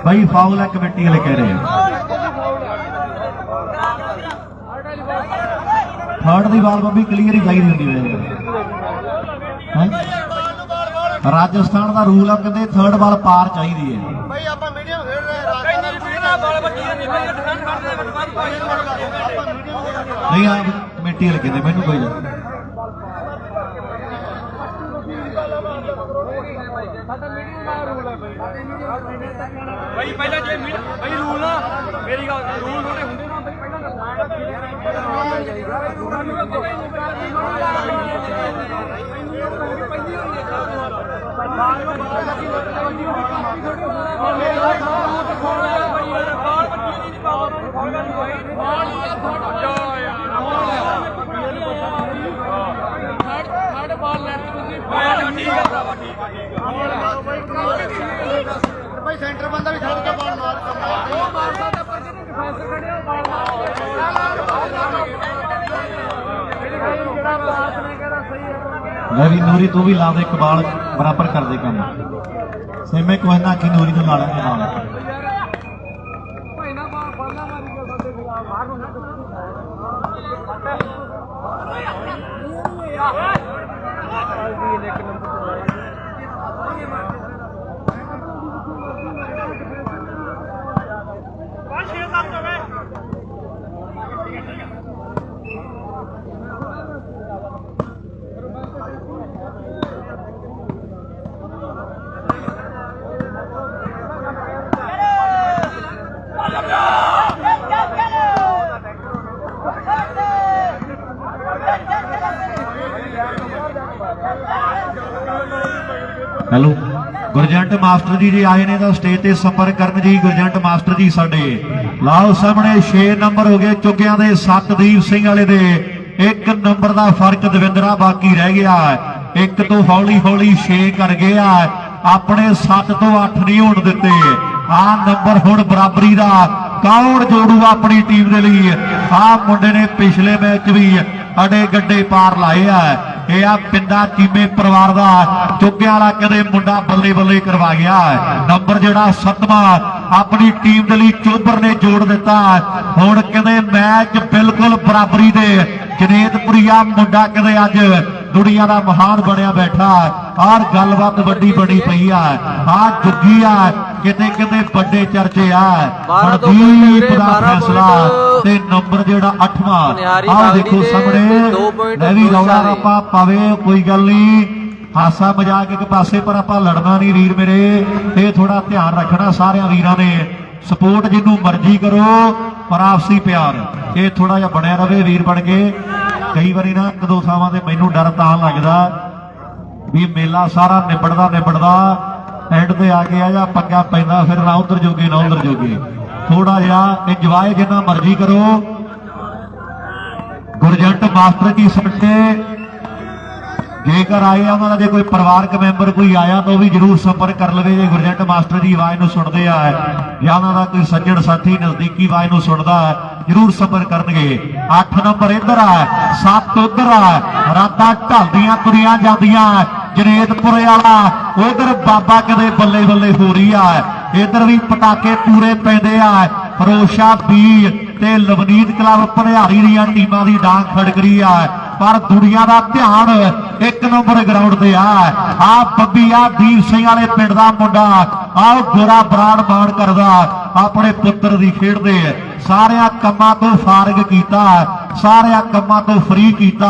ਬਈ ਫਾਉਲ ਹੈ, ਕਮੇਟੀ ਵਾਲੇ ਕਹਿ ਰਹੇ ਆ। ਥਰਡ ਦੀ ਬਾਲ ਬੰਬੀ ਕਲੀਅਰ ਹੀ ਚਾਹੀਦੀ ਹੁੰਦੀ ਹੈ। ਰਾਜਸਥਾਨ ਦਾ ਰੂਲ ਆ, ਕਹਿੰਦੇ ਥਰਡ ਬਾਲ ਪਾਰ ਚਾਹੀਦੀ ਹੈ। ਭਾਈ ਆਪਾਂ ਮੀਡੀਅਮ ਖੇਡ ਰਹੇ ਰਾਜਸਥਾਨ ਬਾਲ ਬੱਚੀ ਨਹੀਂ ਭਾਈ ਡਿਫੈਂਸ ਕਰਦੇ ਆਪਾਂ ਮੀਡੀਅਮ ਨਹੀਂ ਆ ਕਮੇਟੀ ਵਾਲੇ ਕਹਿੰਦੇ ਮੈਨੂੰ ਕੋਈ ਭਾਈ ਪਹਿਲਾਂ ਜੇ ਭਾਈ ਰੂਲ ਨਾ ਮੇਰੀ ਗੱਲ ਰੂਲ ਥੋੜੇ ਹੁੰਦੇ ਨਾ ਪਹਿਲਾਂ ਭਾਈ ਸੈਂਟਰ ਬੰਦਾ ਵੀ ਛੱਡ ਕੇ ਬਾਲ ਮਾਰ ਉਹ ਮਾਰ ਸਕਦਾ ਪਰ ਜਿਹਨੇ ਡਿਫੈਂਸ ਖੜਿਆ ਬਾਲ ਜਿਹੜਾ ਬਾਤ ਨੇ ਕਹਿੰਦਾ ਸਹੀ ਹੈ। ਲੈ ਵੀ ਨੂਰੀ ਤੂੰ ਵੀ ਲਾ ਦੇ, ਇੱਕ ਬਾਲ ਬਰਾਬਰ ਕਰ ਦੇ ਕੰਮ। ਸੇਮੇ ਕੋਈ ਨਾ ਕਿ ਨੂਰੀ ਨੂੰ ਲਾ ਲੈਂਗੇ ਨਾਲ। ਭਾਈ ਨਾ ਬਾਲਾਂ ਮਾਰੀ ਕੇ ਸਾਡੇ ਖਿਲਾਫ ਬਾਹਰ ਨੂੰ ਹੈਲੋ ਗੁਰਜੰਟ ਮਾਸਟਰ ਜੀ ਜੇ ਆਏ ਨੇ ਤਾਂ ਸਟੇਜ ਤੇ ਸੰਪਰਕ ਕਰਨ ਜੀ। ਗੁਰਜੰਟ ਮਾਸਟਰ ਜੀ ਸਾਡੇ ਲਾਓ ਸਾਹਮਣੇ 6 ਨੰਬਰ ਹੋ ਗਏ ਚੁੱਕਿਆਂ ਦੇ, ਸਤਦੀਪ ਸਿੰਘ ਵਾਲੇ ਦੇ 1 ਨੰਬਰ ਦਾ ਫਰਕ ਦਵਿੰਦਰਾ ਬਾਕੀ ਰਹਿ ਗਿਆ। 1 ਤੋਂ ਹੌਲੀ ਹੌਲੀ 6 ਕਰ ਗਿਆ, ਆਪਣੇ 7 ਤੋਂ 8 ਨਹੀਂ ਹੋਣ ਦਿੱਤੇ। ਆ ਨੰਬਰ ਹੁਣ ਬਰਾਬਰੀ ਦਾ ਕੌਣ ਜੋੜੂ ਆਪਣੀ ਟੀਮ ਦੇ ਲਈ। ਆ ਮੁੰਡੇ ਨੇ ਪਿਛਲੇ ਮੈਚ ਵੀ ਅੜੇ ਗੱਡੇ ਪਾਰ ਲਾਏ ਆ। ਇਹ ਆ ਪਿੰਡਾ ਚੀਮੇ ਪਰਿਵਾਰ ਦਾ ਚੁੱਕਿਆਂ ਵਾਲਾ ਕਦੇ ਮੁੰਡਾ ਬੱਲੇ ਬੱਲੇ ਕਰਵਾ ਗਿਆ। ਨੰਬਰ ਜਿਹੜਾ 7ਵਾਂ ਆਪਣੀ ਟੀਮ ਦੇ ਲਈ ਚੋਬਰ ਨੇ ਜੋੜ ਦਿੱਤਾ। ਹੁਣ ਕਹਿੰਦੇ ਮੈਚ ਬਿਲਕੁਲ ਬਰਾਬਰੀ ਦੇ। ਜਨੇਤਪੁਰੀਆ ਮੁੰਡਾ ਕਹਿੰਦੇ ਅੱਜ ਦੁਨੀਆ ਦਾ ਮਹਾਨ ਬਣਿਆ ਬੈਠਾ ਔਰ ਗੱਲਬਾਤ ਵੱਡੀ ਬਣੀ ਪਈ ਆ। ਆ ਜੁੱਗੀ ਆ ਕਿਤੇ ਕਿਤੇ ਵੱਡੇ ਚਰਚੇ ਆ। ਹਰਦੀਪ ਦਾ ਫੈਸਲਾ ਤੇ ਨੰਬਰ ਜਿਹੜਾ 8ਵਾਂ ਆਹ ਦੇਖੋ ਸਾਹਮਣੇ। ਲੈ ਵੀ ਰੌਲਾ ਆਪਾਂ ਪਾਵੇ ਕੋਈ ਗੱਲ ਨਹੀਂ, ਹਾਸਾ ਮਜ਼ਾਕ ਇੱਕ ਪਾਸੇ, ਪਰ ਆਪਾਂ ਲੜਨਾ ਨਹੀਂ ਵੀਰ ਮੇਰੇ। ਇਹ ਥੋੜਾ ਧਿਆਨ ਰੱਖਣਾ ਸਾਰਿਆਂ ਵੀਰਾਂ ਨੇ। ਸਪੋਰਟ ਜਿੰਨੂੰ ਮਰਜ਼ੀ ਕਰੋ ਪਰ ਆਪਸੀ ਪਿਆਰ ਇਹ ਥੋੜਾ ਜਿਹਾ ਬਣਿਆ ਰਵੇ ਵੀਰ ਬਣ ਕੇ। ਕਈ ਵਾਰੀ ਨਾ ਇੱਕ ਦੋ ਥਾਵਾਂ ਤੇ ਮੈਨੂੰ ਡਰ ਤਾਂ ਲੱਗਦਾ ਵੀ ਮੇਲਾ ਸਾਰਾ ਨਿਬੜਦਾ ਐਂਡ ਤੇ ਆ ਕੇ ਆ ਜਾਂ ਪੰਗਾ ਪੈਂਦਾ, ਫਿਰ ਨਾ ਉਧਰ ਜੋਗੇ ਨਾ ਉਧਰ ਜੋਗੇ। ਥੋੜਾ ਜਿਹਾ ਇੰਜੋਏ ਜਿੰਨਾ ਮਰਜ਼ੀ ਕਰੋ। ਗੁਰਜੰਟ ਮਾਸਟਰ ਜੀ ਸਾਡੇ ਜੇਕਰ ਆਏ ਆ ਉਹਨਾਂ ਦਾ ਜੇ ਕੋਈ ਪਰਿਵਾਰਕ ਮੈਂਬਰ ਕੋਈ ਆਇਆ ਤਾਂ ਉਹ ਵੀ ਜਰੂਰ ਸੰਪਰਕ ਕਰ ਲਵੇ। ਜੇ ਗੁਰਜੰਟ ਮਾਸਟਰ ਦੀ ਆਵਾਜ਼ ਨੂੰ ਸੁਣਦੇ ਆ ਜਾਂ ਉਹਨਾਂ ਦਾ ਕੋਈ ਸੱਜਣ ਸਾਥੀ ਨਜ਼ਦੀਕੀ ਆਵਾਜ਼ ਨੂੰ ਸੁਣਦਾ ਜਰੂਰ ਸੰਪਰਕ ਕਰਨਗੇ। 8 ਨੰਬਰ ਇੱਧਰ ਆ, 7 ਉੱਧਰ ਆ, ਰਾਤਾਂ ਢਲਦੀਆਂ ਤੁਰੀਆਂ ਜਾਂਦੀਆਂ। ਜਨੇਤਪੁਰ ਵਾਲਾ ਉਧਰ ਬਾਬਾ ਕਦੇ ਬੱਲੇ ਬੱਲੇ ਹੋ ਰਹੀ ਆ। ਇੱਧਰ ਵੀ ਪਟਾਕੇ ਪੂਰੇ ਪੈਂਦੇ ਆ। ਫਰੋਸ਼ਾ ਬੀ ਤੇ ਲਵਨੀਤ ਕਲੱਬ ਭਨਿਆਰੀ ਦੀਆਂ ਟੀਮਾਂ ਦੀ ਡਾਂਗ ਖੜਕ ਰਹੀ ਆ। ਪਰ ਦੁਨੀਆ ਦਾ ਧਿਆਨ 1 ਨੰਬਰ ਗਰਾਊਂਡ ਤੇ ਆ ਬੱਬੀ ਆ ਦੀਪ ਸਿੰਘ ਵਾਲੇ ਪਿੰਡ ਦਾ ਮੁੰਡਾ ਆਹ ਗੋਰਾ ਬਰਾੜ ਮਾਣ ਕਰਦਾ ਆਪਣੇ ਪੁੱਤਰ ਦੀ ਖੇਡ ਦੇ। ਸਾਰਿਆਂ ਕੰਮਾਂ ਤੋਂ ਫਾਰਗ ਕੀਤਾ, ਸਾਰਿਆਂ ਕੰਮਾਂ ਤੋਂ ਫ੍ਰੀ ਕੀਤਾ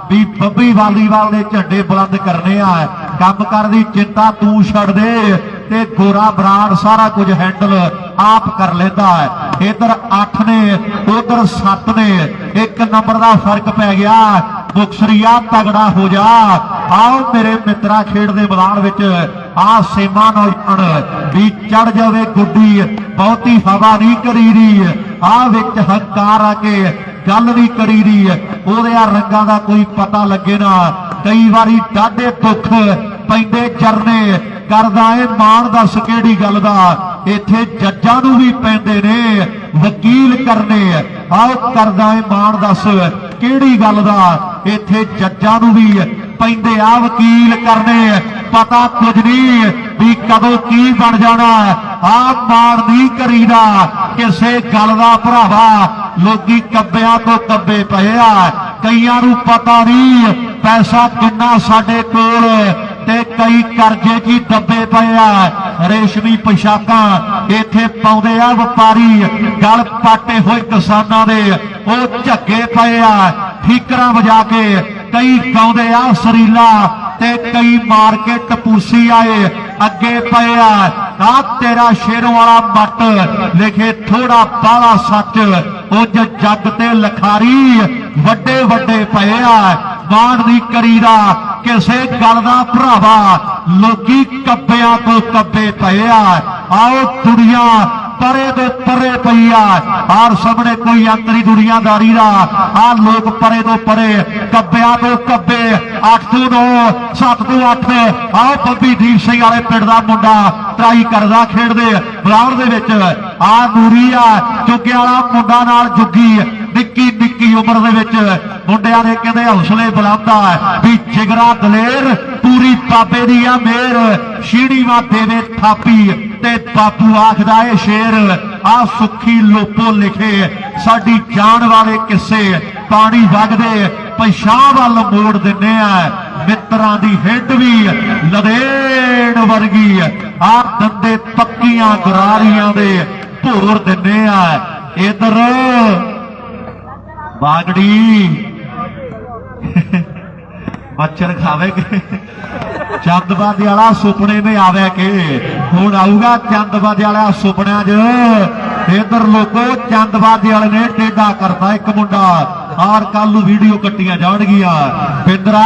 ਵੀ ਬੱਬੀ ਵਾਲੀਵਾਲ ਦੇ ਝੰਡੇ ਬੁਲੰਦ ਕਰਨੇ ਆ। ਕੰਮ ਕਰ ਦੀ ਚਿੰਤਾ ਤੂੰ ਛੱਡ ਦੇ ਤੇ ਗੋਰਾ ਬਰਾੜ ਸਾਰਾ ਕੁਝ ਹੈਂਡਲ ਆਪ ਕਰ ਲੈਂਦਾ। ਇਧਰ 8 ਨੇ ਉਧਰ 7 ਨੇ, 1 ਨੰਬਰ ਦਾ ਫਰਕ ਪੈ ਗਿਆ। ਮੁਕਸਰੀਆ ਤਗੜਾ ਹੋ ਜਾ। ਆਓ ਮੇਰੇ ਮਿੱਤਰਾ ਖੇਡ ਦੇ ਮੈਦਾਨ ਵਿੱਚ ਆ ਸੇਮਾ ਨੌਜਵਾਨ ਵੀ ਚੜ ਜਾਵੇ ਗੁੱਡੀ, ਬਹੁਤੀ ਹਵਾ ਨਹੀਂ ਕਰੀਦੀ। ਆ ਵਿੱਚ ਹੰਕਾਰ ਆ ਕੇ ਗੱਲ ਵੀ ਕਰੀਦੀ। ਉਹਦੇ ਆ ਰੰਗਾਂ ਦਾ ਕੋਈ ਪਤਾ ਲੱਗੇ ਨਾ। ਕਈ ਵਾਰੀ ਡਾਢੇ ਦੁੱਖ ਪੈਂਦੇ ਚਰਨੇ ਕਰਦਾ ਏ ਮਾਣ ਦੱਸ ਕਿਹੜੀ ਗੱਲ ਦਾ। ਇੱਥੇ ਜੱਜਾਂ ਨੂੰ ਵੀ ਪੈਂਦੇ ਨੇ ਵਕੀਲ ਕਰਨੇ। ਆਓ ਕਰਦਾ ਏ ਮਾਣ ਦੱਸ ਕਿਹੜੀ ਗੱਲ ਦਾ। ਇੱਥੇ ਜੱਜਾਂ ਨੂੰ ਵੀ ਪੈਂਦੇ ਆ ਵਕੀਲ ਕਰਨੇ, ਪਤਾ ਕੁਝ ਨਹੀਂ ਵੀ ਕਦੋਂ ਕੀ ਬਣ ਜਾਣਾ। ਆ ਮਾਣ ਨਹੀਂ ਕਰੀਦਾ ਕਿਸੇ ਗੱਲ ਦਾ ਭਰਾਵਾ, ਲੋਕੀ ਕੱਬਿਆਂ ਤੋਂ ਕੱਬੇ ਪਏ ਆ। ਕਈਆਂ ਨੂੰ ਪਤਾ ਨਹੀਂ ਪੈਸਾ ਕਿੰਨਾ ਸਾਡੇ ਕੋਲ, ਤੇ ਕਈ ਕਰਜ਼ੇ 'ਚ ਦੱਬੇ ਪਏ ਆ। ਰੇਸ਼ਮੀ ਪੋਸ਼ਾਕਾਂ ਇੱਥੇ ਪਾਉਂਦੇ ਆ ਵਪਾਰੀ, ਗਲ ਪਾਟੇ ਹੋਏ ਕਿਸਾਨਾਂ ਦੇ ਉਹ ਝੱਗੇ ਪਏ ਆ ਠੀਕਰਾਂ ਵਜਾ ਕੇ। ਕਈ ਗਾਉਂਦੇ ਆ ਸਰੀਲਾ ਤੇ ਕਈ ਮਾਰ ਕੇ ਟਪੂਸੀ ਆਏ ਅੱਗੇ ਪਏ ਆ। ਤੇਰਾ ਸ਼ੇਰੋਂ ਵਾਲਾ ਮੱਟ ਲਿਖੇ ਥੋੜਾ ਬਾਲਾ ਸੱਚ, ਉਜ ਜੱਗ ਤੇ ਲਖਾਰੀ ਵੱਡੇ ਵੱਡੇ ਪਏ ਆ। ਮਾਣ ਨਹੀਂ ਕਰੀਦਾ ਕਿਸੇ ਗੱਲ ਦਾ ਭਰਾਵਾ, ਲੋਕੀ ਕੱਬਿਆਂ ਤੋਂ ਕੱਬੇ ਪਏ ਆ। ਆਓ ਦੁਨੀਆ ਪਰੇ ਦੇ ਪਰੇ ਪਈ ਆ, ਆਰ ਸਾਹਮਣੇ ਕੋਈ ਅੰਤਰੀ ਦੁਨੀਆਦਾਰੀ ਦਾ। ਆ ਲੋਕ ਪਰੇ ਤੋਂ ਪਰੇ, ਕੱਬਿਆਂ ਤੋਂ ਕੱਬੇ, 8 ਤੋਂ 9, 7 ਤੋਂ 8। ਆਓ ਬੱਬੀ ਦੀਪ ਸਿੰਘ ਵਾਲੇ ਪਿੰਡ ਦਾ ਮੁੰਡਾ ਟਰਾਈ ਕਰਦਾ ਖੇਡਦੇ ਗਰਾਊਂਡ ਦੇ ਵਿੱਚ। ਆ ਨੂਰੀ ਆ ਜੁੱਗੇ ਵਾਲਾ ਮੁੰਡਾ ਨਾਲ ਜੁੱਗੀ, ਨਿੱਕੀ ਨਿੱਕੀ ਉਮਰ ਦੇ ਵਿੱਚ ਮੁੰਡਿਆਂ ਦੇ ਕਹਿੰਦੇ ਹੌਸਲੇ ਬੁਲੰਦਾ ਵੀ ਜਿਗਰਾ ਦਲੇਰ, ਪੂਰੀ ਬਾਬੇ ਦੀ ਆ ਮੇਰ, ਸ਼ੀੜੀ ਵਾ ਦੇਵੇ ਥਾਪੀ ਤੇ ਬਾਪੂ ਆਖਦਾ ਏ ਸ਼ੇਰ। ਆ ਸੁੱਖੀ ਲੋਪੋ ਲਿਖੇ ਸਾਡੀ ਜਾਣ ਵਾਲੇ ਕਿੱਸੇ, ਪਾਣੀ ਵਗਦੇ ਪਿਸ਼ਾਂ ਵੱਲ ਮੋੜ ਦਿੰਨੇ ਆ। ਮਿੱਤਰਾਂ ਦੀ ਹਿੱਡ ਵੀ ਲਦੇੜ ਵਰਗੀ, ਆ ਦੰਦੇ ਪੱਕੀਆਂ ਗਰਾਰੀਆਂ ਦੇ ਭੋਰ ਦਿੰਨੇ ਆ। ਇਧਰ ਬਾਗੜੀ ਮੱਛਰ ਖਾਵੇਗੇ, ਚੰਦਬਾਜ਼ੀ ਵਾਲਾ ਸੁਪਨੇ में आवे के ਹੁਣ ਆਊਗਾ ਚੰਦਬਾਜ਼ੀ ਵਾਲਾ ਸੁਪਨਿਆਂ 'ਚ। ਇਧਰ ਲੋਕੋ ਚੰਦਬਾਜ਼ੀ ਵਾਲੇ ਨੇ ਟੇਡਾ ਕਰਤਾ ਇੱਕ ਮੁੰਡਾ, ਆਰ ਕੱਲ ਨੂੰ ਵੀਡੀਓ ਕੱਟੀਆਂ ਜਾਣਗੀਆਂ। ਬਿੰਦਰਾ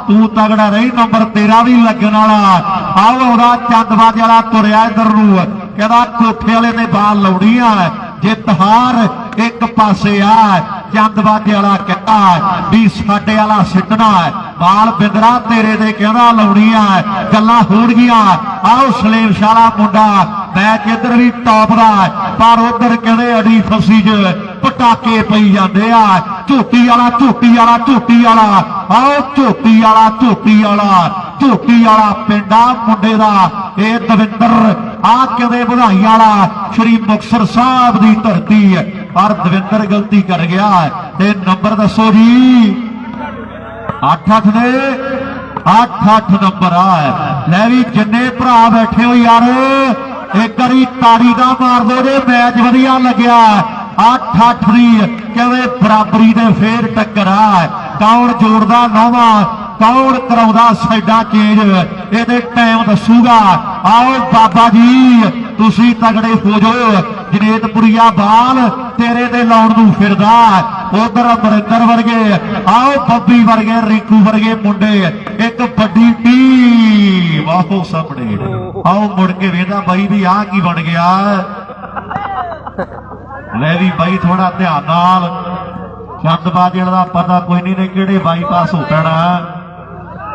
ਤੂੰ ਤਗੜਾ ਰਹੀ, ਨੰਬਰ ਤੇਰਾ ਵੀ ਲੱਗਣ ਵਾਲਾ। ਆਓ ਆਉਂਦਾ ਚੰਦਬਾਜ਼ੀ ਵਾਲਾ ਤੁਰਿਆ ਇਧਰ ਨੂੰ, ਕਹਿੰਦਾ ਕੋਠੇ ਵਾਲੇ ਨੇ ਬਾਲ ਲਾਉਣੀ ਆ, ਜਿੱਤ ਹਾਰ ਇੱਕ ਪਾਸੇ ਆ। ਚੰਦਬਾਜ਼ੀ ਵਾਲਾ ਕਹਿੰਦਾ ਵੀ ਸਾਡੇ ਵਾਲਾ ਸਿੱਟਣਾ, ਬਾਲ ਬਿੰਦਰਾ ਤੇਰੇ ਦੇ ਕਹਿੰਦਾ ਲਾਉਣੀ ਆ, ਗੱਲਾਂ ਹੋਣਗੀਆਂ। ਆਓ ਸਲੇਮ ਸ਼ਾਲਾ ਮੁੰਡਾ ਮੈਚ ਇੱਧਰ ਵੀ ਟੌਪ ਦਾ, ਪਰ ਉਧਰ ਕਹਿੰਦੇ ਅੜੀ ਫਸੀ 'ਚ ਪਟਾਕੇ ਪਈ ਜਾਂਦੇ ਆ। ਝੋਟੀ ਵਾਲਾ ਝੋਟੀ ਵਾਲਾ ਝੋਟੀ ਵਾਲਾ, ਆਓ ਝੋਟੀ ਵਾਲਾ ਝੋਟੀ ਵਾਲਾ ਝੋਟੀ ਵਾਲਾ ਪਿੰਡਾ ਮੁੰਡੇ ਦਾ ਇਹ ਦਵਿੰਦਰ। ਆ ਕਹਿੰਦੇ ਵਧਾਈ ਵਾਲਾ ਸ਼੍ਰੀ ਮੁਕਤਸਰ ਸਾਹਿਬ ਦੀ ਧਰਤੀ, ਪਰ ਦਵਿੰਦਰ ਗਲਤੀ ਕਰ ਗਿਆ। ਤੇ ਨੰਬਰ ਦੱਸੋ ਜੀ, 8-8 ਨੇ 8-8 ਨੰਬਰ ਆ। ਲੈ ਵੀ ਜਿੰਨੇ ਭਰਾ ਬੈਠੇ ਹੋ ਯਾਰ, ਇੱਕ ਵਾਰੀ ਤਾੜੀ ਦਾ ਮਾਰ ਦੋ ਜੇ ਮੈਚ ਵਧੀਆ ਲੱਗਿਆ। 8-8 ਦੀ ਕਹਿੰਦੇ ਬਰਾਬਰੀ ਦੇ ਫੇਰ ਟੱਕਰ ਆ। ਕੌਣ ਜੋੜਦਾ ਨੌਵਾਂ, ਕੌਣ ਕਰਾਉਂਦਾ ਸਾਈਡਾਂ ਚੇਂਜ, ਇਹਦੇ ਟਾਈਮ ਦੱਸੂਗਾ। ਆਓ ਬਾਬਾ ਜੀ ਤੁਸੀਂ ਤਗੜੇ ਹੋ ਜਾਓ, ਜਨੇਤਪੁਰੀਆ ਬਾਲ ਤੇਰੇ ਤੇ ਲਾਉਣ ਨੂੰ ਫਿਰਦਾ। ਉਧਰ ਅਮਰਿੰਦਰ ਵਰਗੇ, ਆਓ ਬੱਬੀ ਵਰਗੇ, ਰਿੰਕੂ ਵਰਗੇ ਮੁੰਡੇ, ਇੱਕ ਵੱਡੀ ਟੀਮ ਆਹੋ ਸਾਹਮਣੇ। ਆਓ ਮੁੜ ਕੇ ਵੇਖਦਾ ਬਾਈ ਵੀ ਆਹ ਕੀ ਬਣ ਗਿਆ। ਲੈ ਵੀ ਬਾਈ ਥੋੜਾ ਧਿਆਨ ਨਾਲ, ਚੰਦਬਾਜ਼ੀ ਦਾ ਪਤਾ ਕੋਈ ਨਹੀਂ ਨੇ ਕਿਹੜੇ ਬਾਈਪਾਸ ਹੋ ਪੈਣਾ।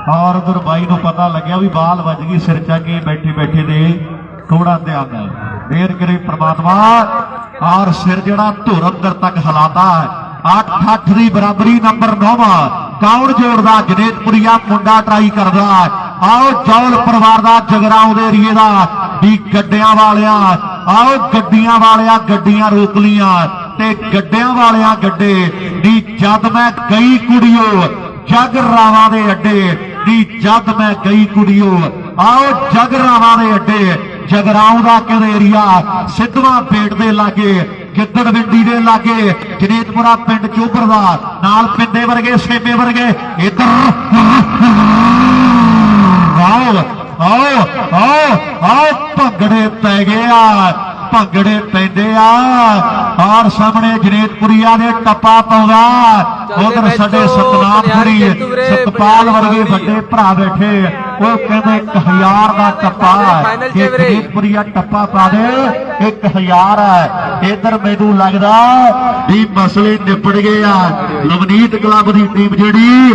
ਔਰ ਉਧਰ ਬਾਈ ਨੂੰ ਪਤਾ ਲੱਗਿਆ ਵੀ ਬਾਲ ਵੱਜ ਗਈ ਸਿਰ ਚਾ ਕੇ ਬੈਠੇ ਬੈਠੇ ਦੇ। ਥੋੜਾ ਧਿਆਨ ਨਾਲ ਦੇਰ ਕਰੇ ਪ੍ਰਮਾਤਮਾ, ਔਰ ਸਿਰ ਜਿਹੜਾ ਧੁਰ ਅੰਦਰ ਤੱਕ ਹਿਲਾਤਾ। 8-8 ਦੀ ਬਰਾਬਰੀ ਨੰਬਰ 9 ਕੌਣ ਜੋੜਦਾ, ਜਨੇਤਪੁਰੀਆ ਮੁੰਡਾ ਟਰਾਈ ਕਰਦਾ। ਆਓ ਜੌਲ ਪਰਿਵਾਰ ਦਾ ਜਗਰਾਉਂ ਦੇ ਏਰੀਏ ਦਾ ਵੀ ਗੱਡਿਆਂ ਵਾਲਿਆਂ, ਆਓ ਗੱਡੀਆਂ ਵਾਲਿਆਂ ਗੱਡੀਆਂ ਰੋਕ ਲੀਆਂ ਤੇ ਗੱਡਿਆਂ ਵਾਲਿਆਂ ਗੱਡੇ ਦੀ। ਜਦ ਮੈਂ ਗਈ ਕੁੜੀਓ ਜਗਰਾਵਾਂ ਦੇ ਅੱਡੇ ਦੀ, ਜਦ ਮੈਂ ਗਈ ਕੁੜੀਓ। ਆਓ ਜਗਰਾਵਾਂ ਦੇ ਅੱਡੇ, ਜਗਰਾਉਂ ਦਾ ਕਹਿੰਦੇ ਏਰੀਆ, ਸਿੱਧਵਾਂ ਪੇਟ ਦੇ ਲਾਗੇ, ਗਿੱਦੜ ਵਿੰਡੀ ਦੇ ਲਾਗੇ, ਜਨੇਤਪੁਰਾ ਪਿੰਡ ਚੋਬਰ ਦਾ, ਨਾਲ ਪਿੰਡੇ ਵਰਗੇ ਸੇਮੇ ਵਰਗੇ। ਇੱਧਰ ਆਓ ਆਓ ਆਓ ਆਓ ਭੰਗੜੇ ਪੈ ਗਏ ਆ, ਭੰਗੜੇ ਪੈਂਦੇ ਆ। ਔਰ ਸਾਹਮਣੇ ਜਨੇਤਪੁਰੀਆ ਦੇ ਟੱਪਾ ਪਾਉਂਦਾ। ਉਧਰ ਸਾਡੇ ਸਤਨਾਮਪੁਰੀ ਸਤਪਾਲ ਵਰਗੇ ਵੱਡੇ ਭਰਾ ਬੈਠੇ, ਉਹ ਕਹਿੰਦੇ 1000 ਦਾ ਟੱਪਾ, ਜੇ ਜਨੇਤਪੁਰੀਆ ਟੱਪਾ ਪਾ ਦੇ 1000 ਹੈ। ਇਧਰ ਮੈਨੂੰ ਲੱਗਦਾ ਵੀ ਮਸਲੇ ਨਿਪਟ ਗਏ ਆ। ਲਵਨੀਤ ਕਲੱਬ ਦੀ ਟੀਮ ਜਿਹੜੀ